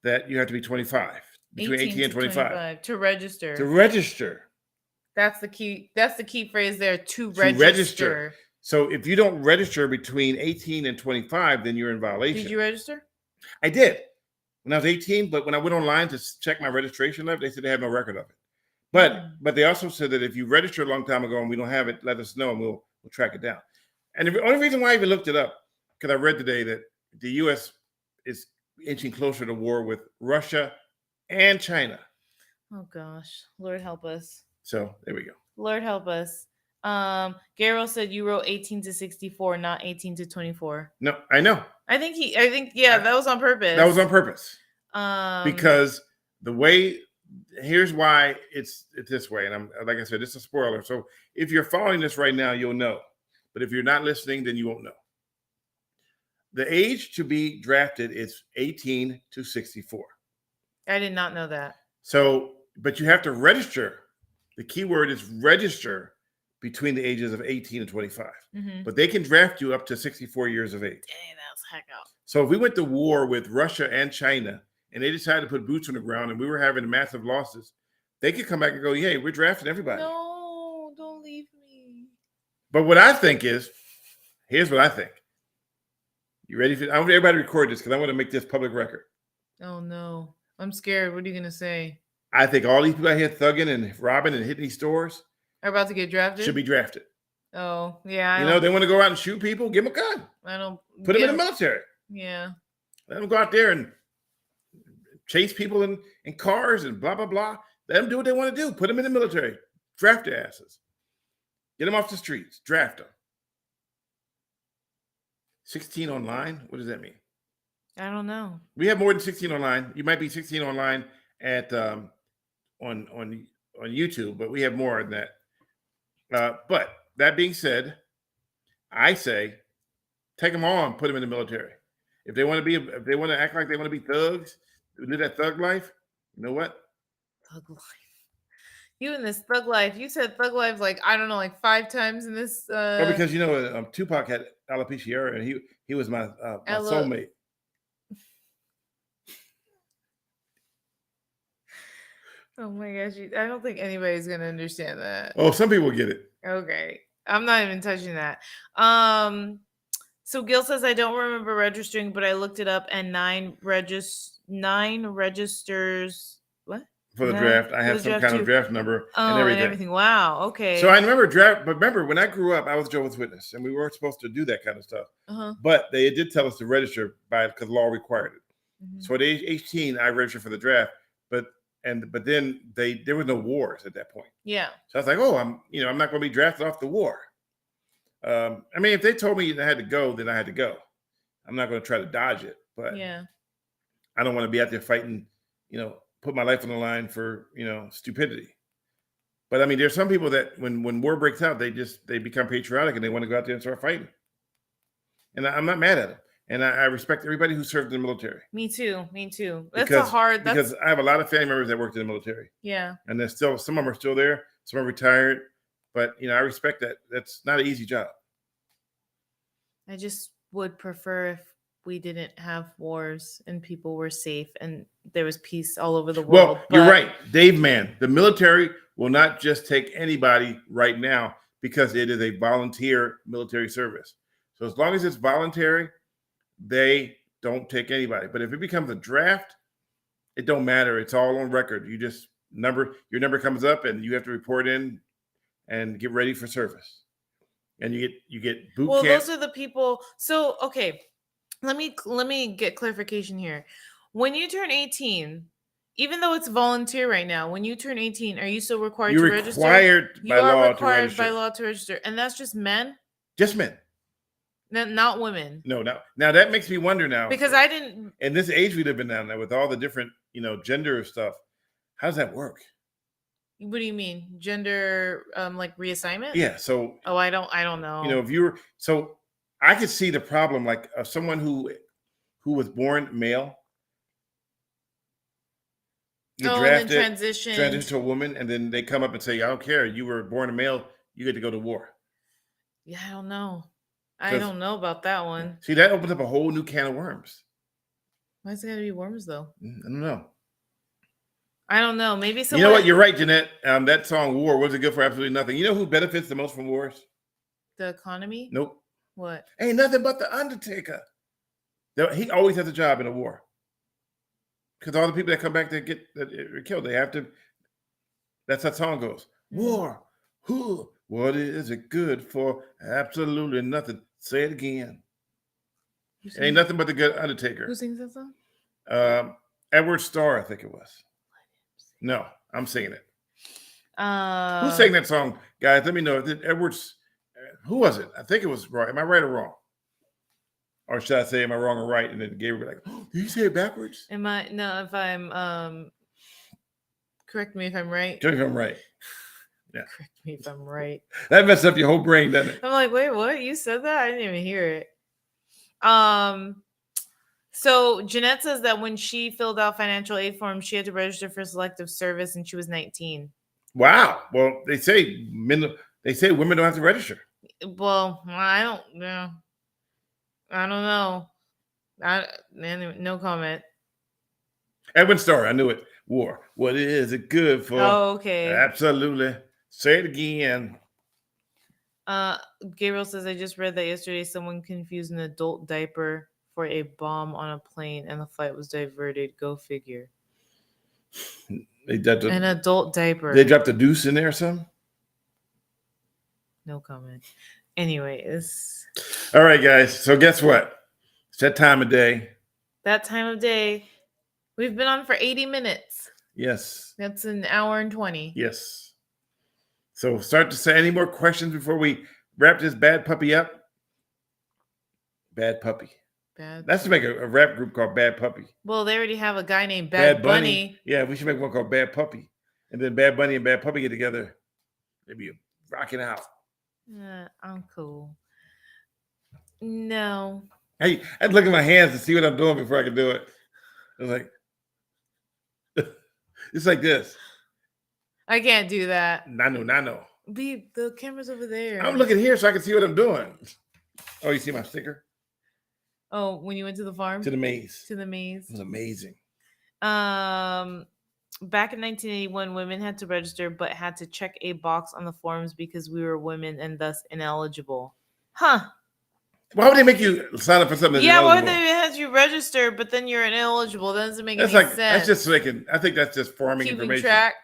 that you have to be 25, between 18 and 25 to register. To register. That's the key. That's the key phrase there. To register. So if you don't register between 18 and 25, then you're in violation. Did you register? I did when I was 18, but when I went online to check my registration level, they said they have no record of it. But they also said that if you registered a long time ago and we don't have it, let us know and we'll track it down. And the only reason why I even looked it up, because I read today that the U.S. is inching closer to war with Russia and China. Oh, gosh. Lord help us. So there we go. Lord help us. Gabriel said you wrote 18 to 64, not 18 to 24. No, I know. I think that was on purpose. That was on purpose. Because here's why it's this way. And I'm like I said, it's a spoiler. So if you're following this right now, you'll know. But if you're not listening, then you won't know. The age to be drafted is 18 to 64. I did not know that. So, but you have to register. The key word is register between the ages of 18 and 25. Mm-hmm. But they can draft you up to 64 years of age. Dang, that's heck out. So if we went to war with Russia and China and they decided to put boots on the ground and we were having massive losses, they could come back and go, hey, we're drafting everybody. No, don't leave me. But what I think is, here's what I think. You ready I want everybody to record this because I want to make this public record. Oh, no. I'm scared. What are you going to say? I think all these people out here thugging and robbing and hitting these stores are about to get drafted. Should be drafted. Oh, yeah. They want to go out and shoot people. Give them a gun. Put them in the military. Yeah. Let them go out there and chase people in cars and blah, blah, blah. Let them do what they want to do. Put them in the military. Draft their asses. Get them off the streets. Draft them. 16 online? What does that mean? I don't know. We have more than 16 online. You might be 16 online at on YouTube, but we have more than that. But that being said, I say take them on, put them in the military. If they want to act like they want to be thugs, live that thug life, you know what? Thug life. You in this thug life. You said thug life like, I don't know, like 5 times in this. Because Tupac had alopecia and he was my soulmate. Oh my gosh, I don't think anybody's gonna understand that. Oh, some people get it. Okay. I'm not even touching that. So Gil says I don't remember registering, but I looked it up and 9 registers. What? For the draft. I have some kind of draft number and everything. Wow. Okay. So I remember but remember when I grew up, I was Jehovah's Witness and we weren't supposed to do that kind of stuff. Uh-huh. But they did tell us to register because law required it. Mm-hmm. So at age 18, I registered for the draft, but then there were no wars at that point. Yeah. So I was like, oh, I'm not going to be drafted off the war. I mean, if they told me I had to go, then I had to go. I'm not going to try to dodge it, but yeah, I don't want to be out there fighting, put my life on the line for, stupidity. But I mean, there's some people that when war breaks out, they become patriotic and they want to go out there and start fighting. And I'm not mad at them. And I respect everybody who served in the military. Me too. Because I have a lot of family members that worked in the military. Yeah. And there's still, some of them are still there. Some are retired. But, I respect that. That's not an easy job. I just would prefer if we didn't have wars and people were safe and there was peace all over the world. Well, you're right. Dave Mann, the military will not just take anybody right now because it is a volunteer military service. So as long as it's voluntary, they don't take anybody. But if it becomes a draft, it don't matter. It's all on record. You just your number comes up and you have to report in and get ready for service. And you get boot camp. Well, those are the people. So, okay, let me get clarification here. When you turn 18, even though it's volunteer right now, when you turn 18, are you still required to register? You are required by law to register. And that's just men? Just men. Not women. No. Now that makes me wonder now. Because I didn't. In this age we live in now with all the different, gender stuff, how does that work? What do you mean? Gender like reassignment? Yeah. So I don't know. So I could see the problem, like someone who was born male. And then transition to a woman, and then they come up and say, I don't care, you were born a male, you get to go to war. Yeah, I don't know. I don't know about that one. See, that opens up a whole new can of worms. Why is it gotta be worms though? I don't know. Maybe someone... You know what? You're right, Jeanette. That song "War" wasn't good for absolutely nothing. You know who benefits the most from wars? The economy? Nope. What? Ain't nothing but the Undertaker. He always has a job in a war. Because all the people that come back that are killed, they have to. That's how the song goes. War. Who? What is it good for? Absolutely nothing. Say it again. Ain't nothing but the good Undertaker. Who sings that song? Edward Starr, I think it was. No, I'm singing it. Who sang that song, guys? Let me know. Edwards. Who was it? I think it was right. Am I right or wrong? Or should I say, am I wrong or right? And then Gabriel be like, oh, did you say it backwards? Am I? No, if I'm, correct me if I'm right. Correct me if I'm right. Yeah. Correct me if I'm right. That messed up your whole brain, doesn't it? I'm like, wait, what? You said that? I didn't even hear it. So Jeanette says that when she filled out financial aid forms, she had to register for selective service and she was 19. Wow. Well, they say women don't have to register. Well, I don't know. I don't know. No comment. Edwin Starr, I knew it. War. What is it good for? Oh, okay. Absolutely. Say it again. Gabriel says, I just read that yesterday someone confused an adult diaper for a bomb on a plane and the flight was diverted. Go figure. An adult diaper. They dropped a deuce in there or something? No comment. Anyways. All right, guys. So guess what? It's that time of day. That time of day. We've been on for 80 minutes. Yes. That's an hour and 20. Yes. So start to say any more questions before we wrap this bad puppy up. Bad puppy. Let's make a rap group called Bad Puppy. Well, they already have a guy named Bad Bunny. Yeah, we should make one called Bad Puppy. And then Bad Bunny and Bad Puppy get together. They'd be rocking out. I'm cool. No. Hey, I'd look at my hands to see what I'm doing before I can do it. I was like, it's like this. I can't do that. I know. The camera's over there. I'm looking here so I can see what I'm doing. Oh, you see my sticker? Oh, when you went to the farm? To the maze. To the maze. It was amazing. Back in 1981, women had to register but had to check a box on the forms because we were women and thus ineligible. Huh. Why would they make you sign up for something? Yeah, why would they have you register, but then you're ineligible? That doesn't make any sense. That's just I think that's just farming Keeping information. Track.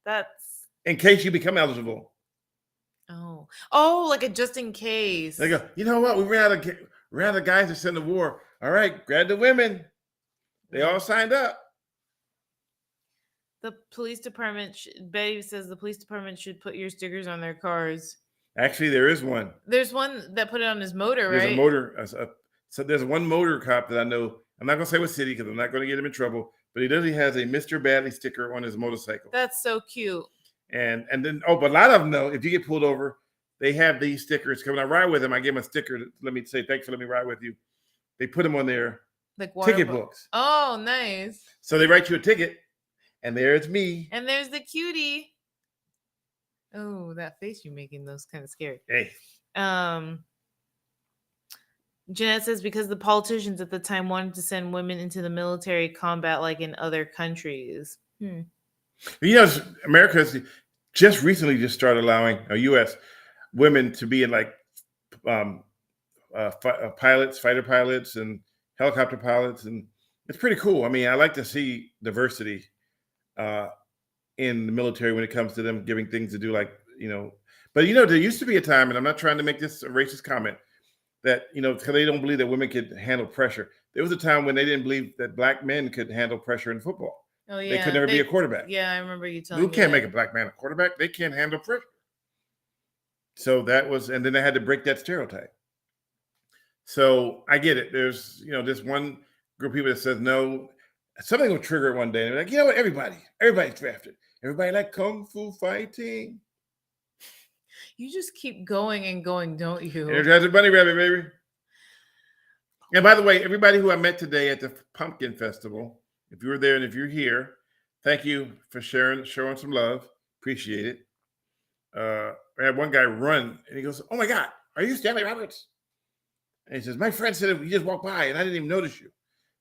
That's in case you become eligible. Oh, like a just in case. They go, you know what? We ran out of guys to send to war. All right, grab the women. They all signed up. The police department, Betty says the police department should put your stickers on their cars. Actually, there is one. There's one that put it on his motor, right? There's a motor. So there's one motor cop that I know. I'm not going to say what city because I'm not going to get him in trouble. But he literally has a Mr. Badley sticker on his motorcycle. That's so cute. And then, but a lot of them know if you get pulled over, they have these stickers. When I ride with them, I give them a sticker. Let me say, thanks for letting me ride with you. They put them on their ticket books. Oh, nice. So they write you a ticket, and there's me. And there's the cutie. Oh, that face you're making, those kind of scary. Hey. Jeanette says because the politicians at the time wanted to send women into the military combat like in other countries. America's just recently just started allowing U.S. women to be in like pilots, fighter pilots, and helicopter pilots, and it's pretty cool. I mean, I like to see diversity in the military when it comes to them giving things to do, like, But there used to be a time, and I'm not trying to make this a racist comment, that because they don't believe that women could handle pressure. There was a time when they didn't believe that black men could handle pressure in football. Oh yeah, they could never be a quarterback. Yeah, I remember you telling me. You can't make a black man a quarterback. They can't handle pressure. So that was, and then they had to break that stereotype. So I get it. There's this one group of people that says no. Something will trigger it one day. And they're like, you know what? Everybody's drafted. Everybody like kung fu fighting. You just keep going and going, don't you? Energize the bunny rabbit, baby. And by the way, everybody who I met today at the Pumpkin Festival, if you were there and if you're here, thank you for showing some love. Appreciate it. I had one guy run and he goes, "Oh my God, are you Stanley Roberts?" And he says, "My friend said you just walked by and I didn't even notice you."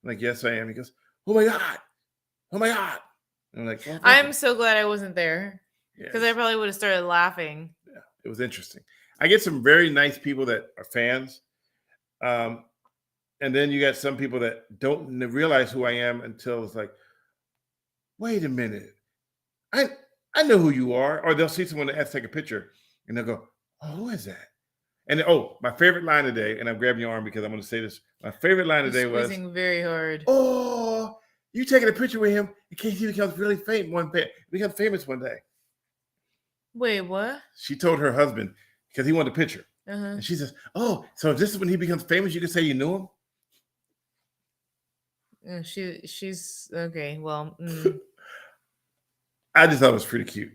I'm like, "Yes, I am." He goes, "Oh my God. Oh my God." And I'm like, "Oh, I'm so glad I wasn't there because I probably would have started laughing. Yeah, it was interesting. I get some very nice people that are fans. And then you got some people that don't realize who I am until it's like, wait a minute. I know who you are. Or they'll see someone that has to take a picture and they'll go, "Oh, who is that?" And my favorite line today, and I'm grabbing your arm because I'm going to say this. My favorite line today was, squeezing very hard. "Oh, you taking a picture with him in case he becomes really famous one day." Wait, what? She told her husband because he wanted a picture. Uh-huh. And she says, "Oh, so if this is when he becomes famous, you can say you knew him?" She's okay. Well, I just thought it was pretty cute.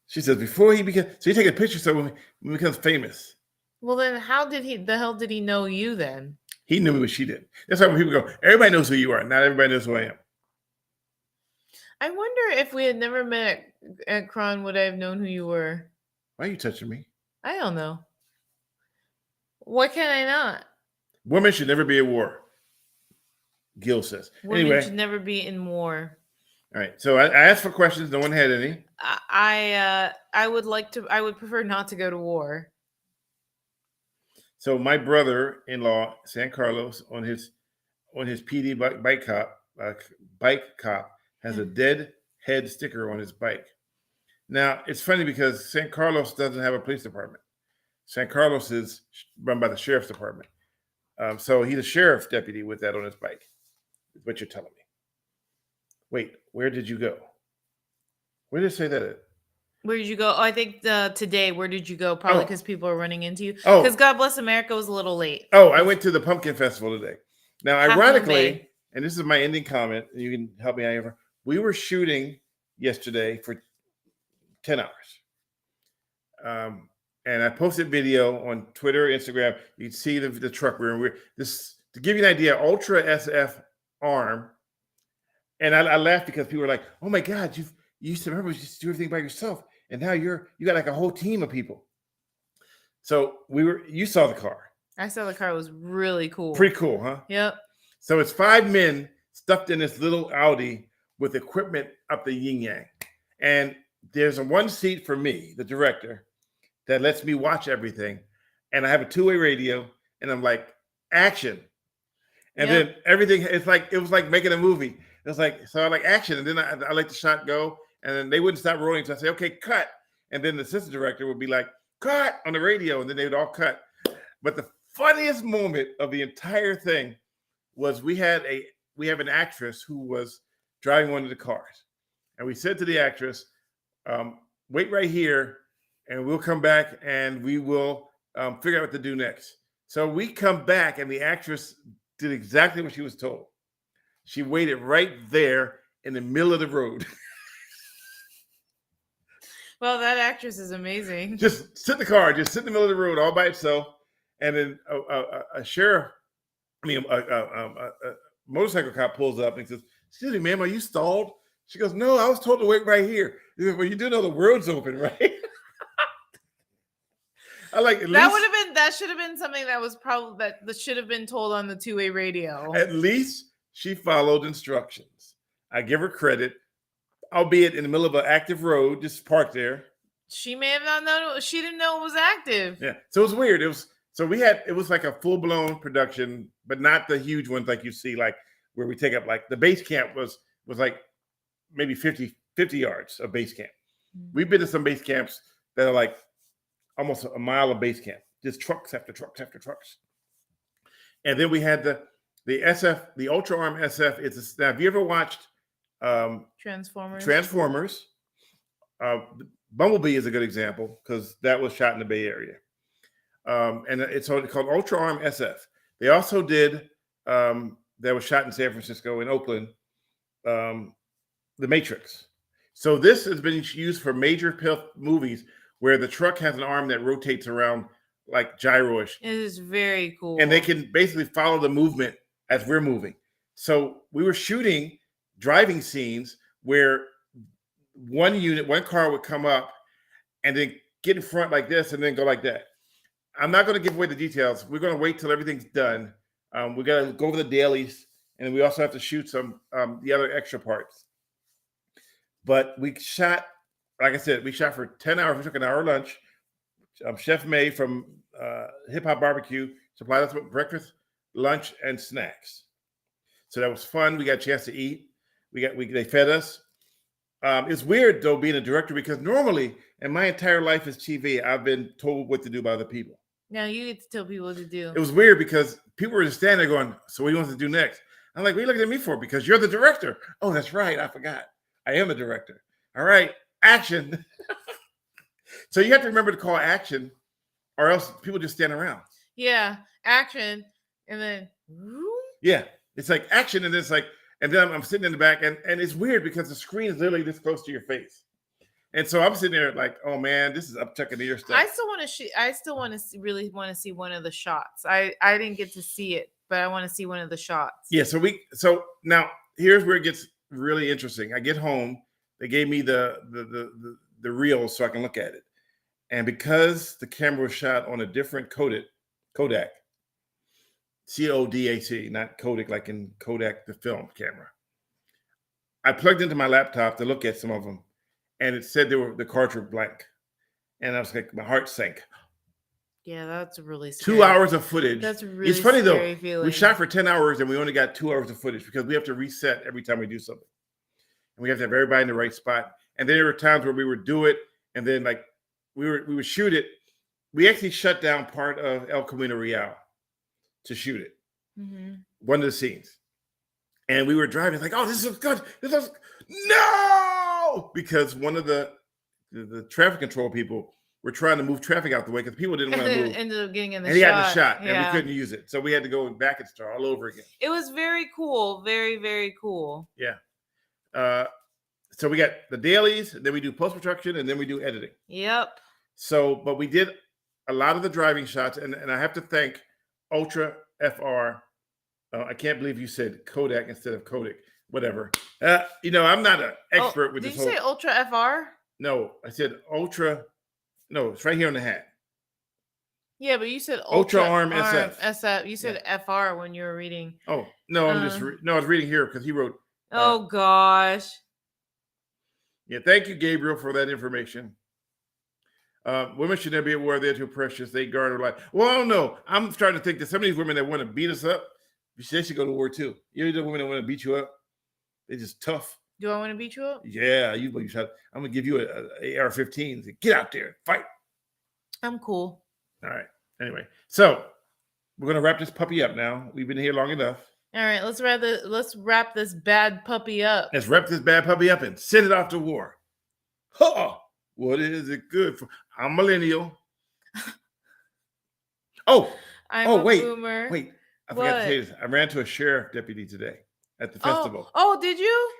She says, "Before he becomes, so you take a picture so when he becomes famous." Well, then how did the hell did he know you then? He knew me, but she didn't. That's why when people go, everybody knows who you are. Not everybody knows who I am. I wonder if we had never met at Cron, would I have known who you were? Why are you touching me? I don't know. Why can't I not? Women should never be at war, Gil says. Women should never be in war. All right. So I asked for questions. No one had any. I would prefer not to go to war. So my brother-in-law, San Carlos, on his PD bike cop has a dead head sticker on his bike. Now it's funny because San Carlos doesn't have a police department. San Carlos is run by the sheriff's department. So he's a sheriff deputy with that on his bike. Is what you're telling me. Wait, where did you go? Where did it say that at? Where did you go? Oh, I think today. Where did you go? Probably because people are running into you. Because God Bless America was a little late. Oh, I went to the Pumpkin Festival today. Now, ironically, and this is my ending comment, and you can help me out here. We were shooting yesterday for 10 hours. And I posted video on Twitter, Instagram. You can see the truck. We're to give you an idea, Ultra SF arm. And I laughed because people were like, "Oh my God, you used to remember you used to do everything by yourself. And now you got like a whole team of people." So you saw the car. I saw the car. It was really cool. Pretty cool, huh? Yep. So it's 5 men stuffed in this little Audi with equipment up the yin yang. And there's one seat for me, the director, that lets me watch everything. And I have a 2-way radio and I'm like, action. And then everything, it was like making a movie. It was like, so I like action. And then I let the shot go. And then they wouldn't stop rolling. So I say, "Okay, cut." And then the assistant director would be like, "Cut" on the radio. And then they would all cut. But the funniest moment of the entire thing was we have an actress who was driving one of the cars. And we said to the actress, "Wait right here and we'll come back and we will figure out what to do next." So we come back and the actress did exactly what she was told. She waited right there in the middle of the road. Well, that actress is amazing. Just sit in the car, just sit in the middle of the road all by itself. And then a motorcycle cop pulls up and says, "Excuse me, ma'am, are you stalled?" She goes, "No, I was told to wait right here." He goes, "Well, you do know the road's open, right?" I like that should have been something that was probably that should have been told on the 2-way radio. At least she followed instructions. I give her credit. albeit in the middle of an active road, just parked there. She may have not known. She didn't know it was active. Yeah, so it was weird. It was like a full blown production, but not the huge ones like you see, like where we take up like the base camp was like maybe 50 yards of base camp. Mm-hmm. We've been to some base camps that are like almost a mile of base camp, just trucks after trucks after trucks. And then we had the SF, the Ultra Arm SF. Now, have you ever watched Transformers? Bumblebee is a good example because that was shot in the Bay Area. And it's called Ultra Arm SF. They also did, that was shot in San Francisco, in Oakland, The Matrix. So this has been used for major movies where the truck has an arm that rotates around like gyro-ish. It is very cool. And they can basically follow the movement as we're moving. So we were shooting driving scenes where one car would come up and then get in front like this and then go like that. I'm not going to give away the details. We're going to wait till everything's done. We got to go over the dailies, and we also have to shoot some the other extra parts. But we shot, like I said, for 10 hours. We took an hour lunch. Chef May from Hip Hop Barbecue supplied us with breakfast, lunch, and snacks. So that was fun. We got a chance to eat. They fed us. It's weird though being a director because normally in my entire life as TV, I've been told what to do by other people. Now you get to tell people what to do. It was weird because people were just standing there going, "So what do you want to do next?" I'm like, "What are you looking at me for?" Because you're the director. Oh, that's right. I forgot. I am a director. All right, action. So you have to remember to call action, or else people just stand around. Yeah, action, and then yeah, it's like action, and it's like. And then I'm sitting in the back, and it's weird because the screen is literally this close to your face. And so I'm sitting there like, oh man, this is up tucking ear stuff. I still want to really want to see one of the shots. I didn't get to see it, but I want to see one of the shots. Yeah. So now here's where it gets really interesting. I get home, they gave me the reel so I can look at it. And because the camera was shot on a different Kodak, Kodak, not Kodak, like in Kodak, the film camera. I plugged into my laptop to look at some of them, and it said the cards were blank. And I was like, my heart sank. Yeah, that's really scary. 2 hours of footage. That's really It's funny scary though. Feeling. We shot for 10 hours and we only got 2 hours of footage because we have to reset every time we do something. And we have to have everybody in the right spot. And then there were times where we would do it, and then like we would shoot it. We actually shut down part of El Camino Real to shoot it. Mm-hmm. One of the scenes, and we were driving like, oh, this is good. No, because one of the traffic control people were trying to move traffic out the way because people didn't want to move. Ended up getting in the shot. And he had the shot, yeah. And we couldn't use it, so we had to go back and start all over again. It was very cool, very very cool. Yeah. So we got the dailies, then we do post production, and then we do editing. Yep. So, but we did a lot of the driving shots, and I have to thank Ultra FR. I can't believe you said Kodak instead of Kodak. Whatever. I'm not an expert with this. Did you say Ultra FR? No, I said Ultra. No, it's right here on the hat. Yeah, but you said Ultra Arm SF. SF. You said FR when you were reading. Oh no, I was reading here because he wrote. Oh gosh. Yeah, thank you, Gabriel, for that information. Women should never be aware they're too precious. They guard her life. Well, I don't know. I'm starting to think that some of these women that want to beat us up, they should go to war too. You know the women that want to beat you up? They're just tough. Do I want to beat you up? Yeah, I'm gonna give you a AR-15. Get out there, fight. I'm cool. All right. Anyway, so we're gonna wrap this puppy up now. We've been here long enough. All right, let's wrap this bad puppy up. Let's wrap this bad puppy up and send it off to war. Huh? What is it good for? I'm millennial. I'm a boomer. Wait. I forgot to tell you this. I ran into a sheriff deputy today at the festival. Oh, did you?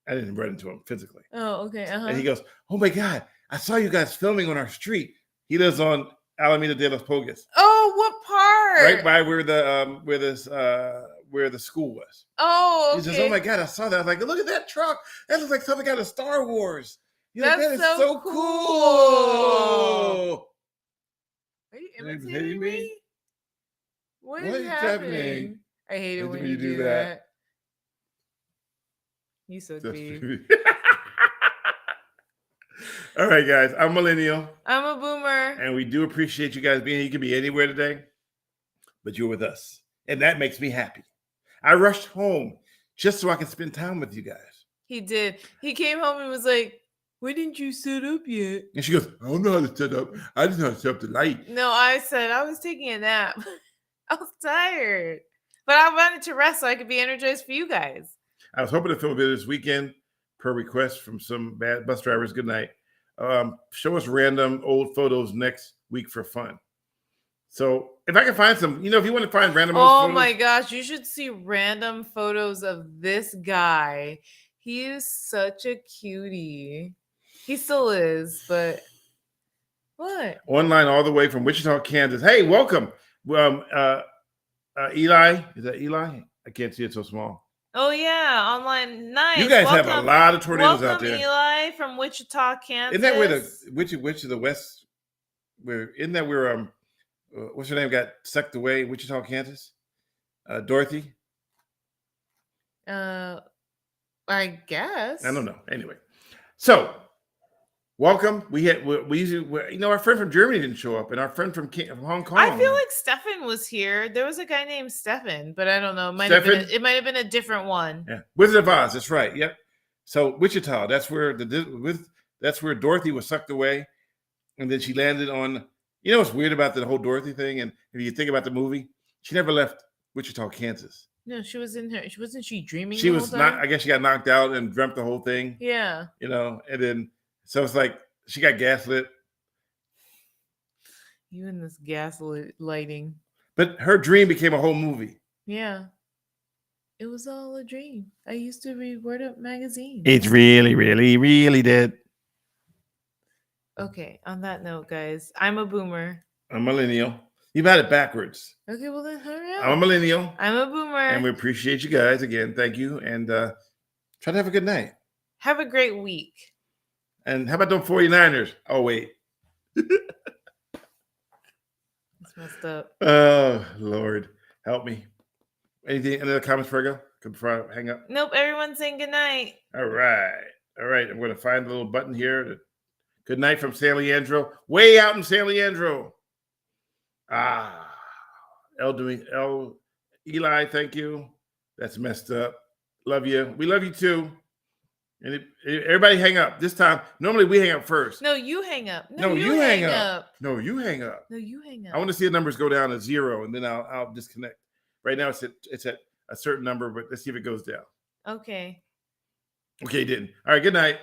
I didn't run into him physically. Oh, okay. Uh-huh. And he goes, "Oh my God, I saw you guys filming on our street." He lives on Alameda de los Pogas. Oh, what part? Right by where the school was. Oh, okay. He says, "Oh my God, I saw that." I was like, "Look at that truck. That looks like something out of Star Wars." That's like, that is so cool. Are you imitating me? What is happening? I hate it when you do that. You suck, babe. All right, guys. I'm Millennial. I'm a boomer. And we do appreciate you guys being here. You could be anywhere today, but you're with us. And that makes me happy. I rushed home just so I can spend time with you guys. He did. He came home and was like, why didn't you set up yet? And she goes, I don't know how to set up. I just know how to set up the light. No, I said I was taking a nap. I was tired. But I wanted to rest so I could be energized for you guys. I was hoping to film a video this weekend per request from some bad bus drivers. Good night. Show us random old photos next week for fun. So if I can find some, if you want to find random old photos. Oh my gosh, you should see random photos of this guy. He is such a cutie. He still is, but what? Online all the way from Wichita, Kansas. Hey, welcome. Eli. Is that Eli? I can't see it so small. Oh yeah, online. Nice. You guys have a lot of tornadoes out there. Eli from Wichita, Kansas. Isn't that where which of the West? Isn't that where what's her name got sucked away? Wichita, Kansas. Dorothy. I guess. I don't know. Anyway, so welcome. We usually, our friend from Germany didn't show up, and our friend from Hong Kong. I feel like Stefan was here. There was a guy named Stefan, but I don't know. It might have been a different one. Yeah, Wizard of Oz. That's right. Yep. So Wichita. That's where Dorothy was sucked away, and then she landed on. You know what's weird about the whole Dorothy thing, and if you think about the movie, she never left Wichita, Kansas. No, she was in her. Wasn't she dreaming? She was not. I guess she got knocked out and dreamt the whole thing. Yeah. And then so it's like she got gaslit. You and this gaslighting. But her dream became a whole movie. Yeah. It was all a dream. I used to read Word Up magazine. It's really, really, really did. Okay. On that note, guys, I'm a boomer. I'm a millennial. You've had it backwards. Okay, well then hurry up. I'm a millennial. I'm a boomer. And we appreciate you guys again. Thank you. And try to have a good night. Have a great week. And how about them 49ers? Oh, wait. That's messed up. Oh, Lord. Help me. Any other comments before I hang up? Nope. Everyone's saying good night. All right. I'm going to find the little button here. Good night from San Leandro. Way out in San Leandro. Eli, thank you. That's messed up. Love you. We love you too. And everybody hang up. This time, normally we hang up first. No, you hang up. No, you hang up. No, you hang up. No, you hang up. I want to see the numbers go down to 0, and then I'll disconnect. Right now it's at a certain number, but let's see if it goes down. Okay. Okay, it didn't. All right, good night.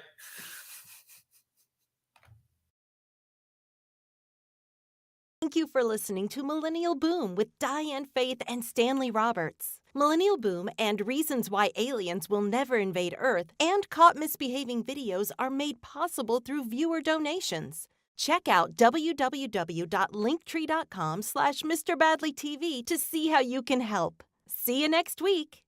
Thank you for listening to Millennial Boom with Diane Faith and Stanley Roberts. Millennial Boom and Reasons Why Aliens Will Never Invade Earth and Caught Misbehaving videos are made possible through viewer donations. Check out www.linktree.com/MrBadleyTV to see how you can help. See you next week.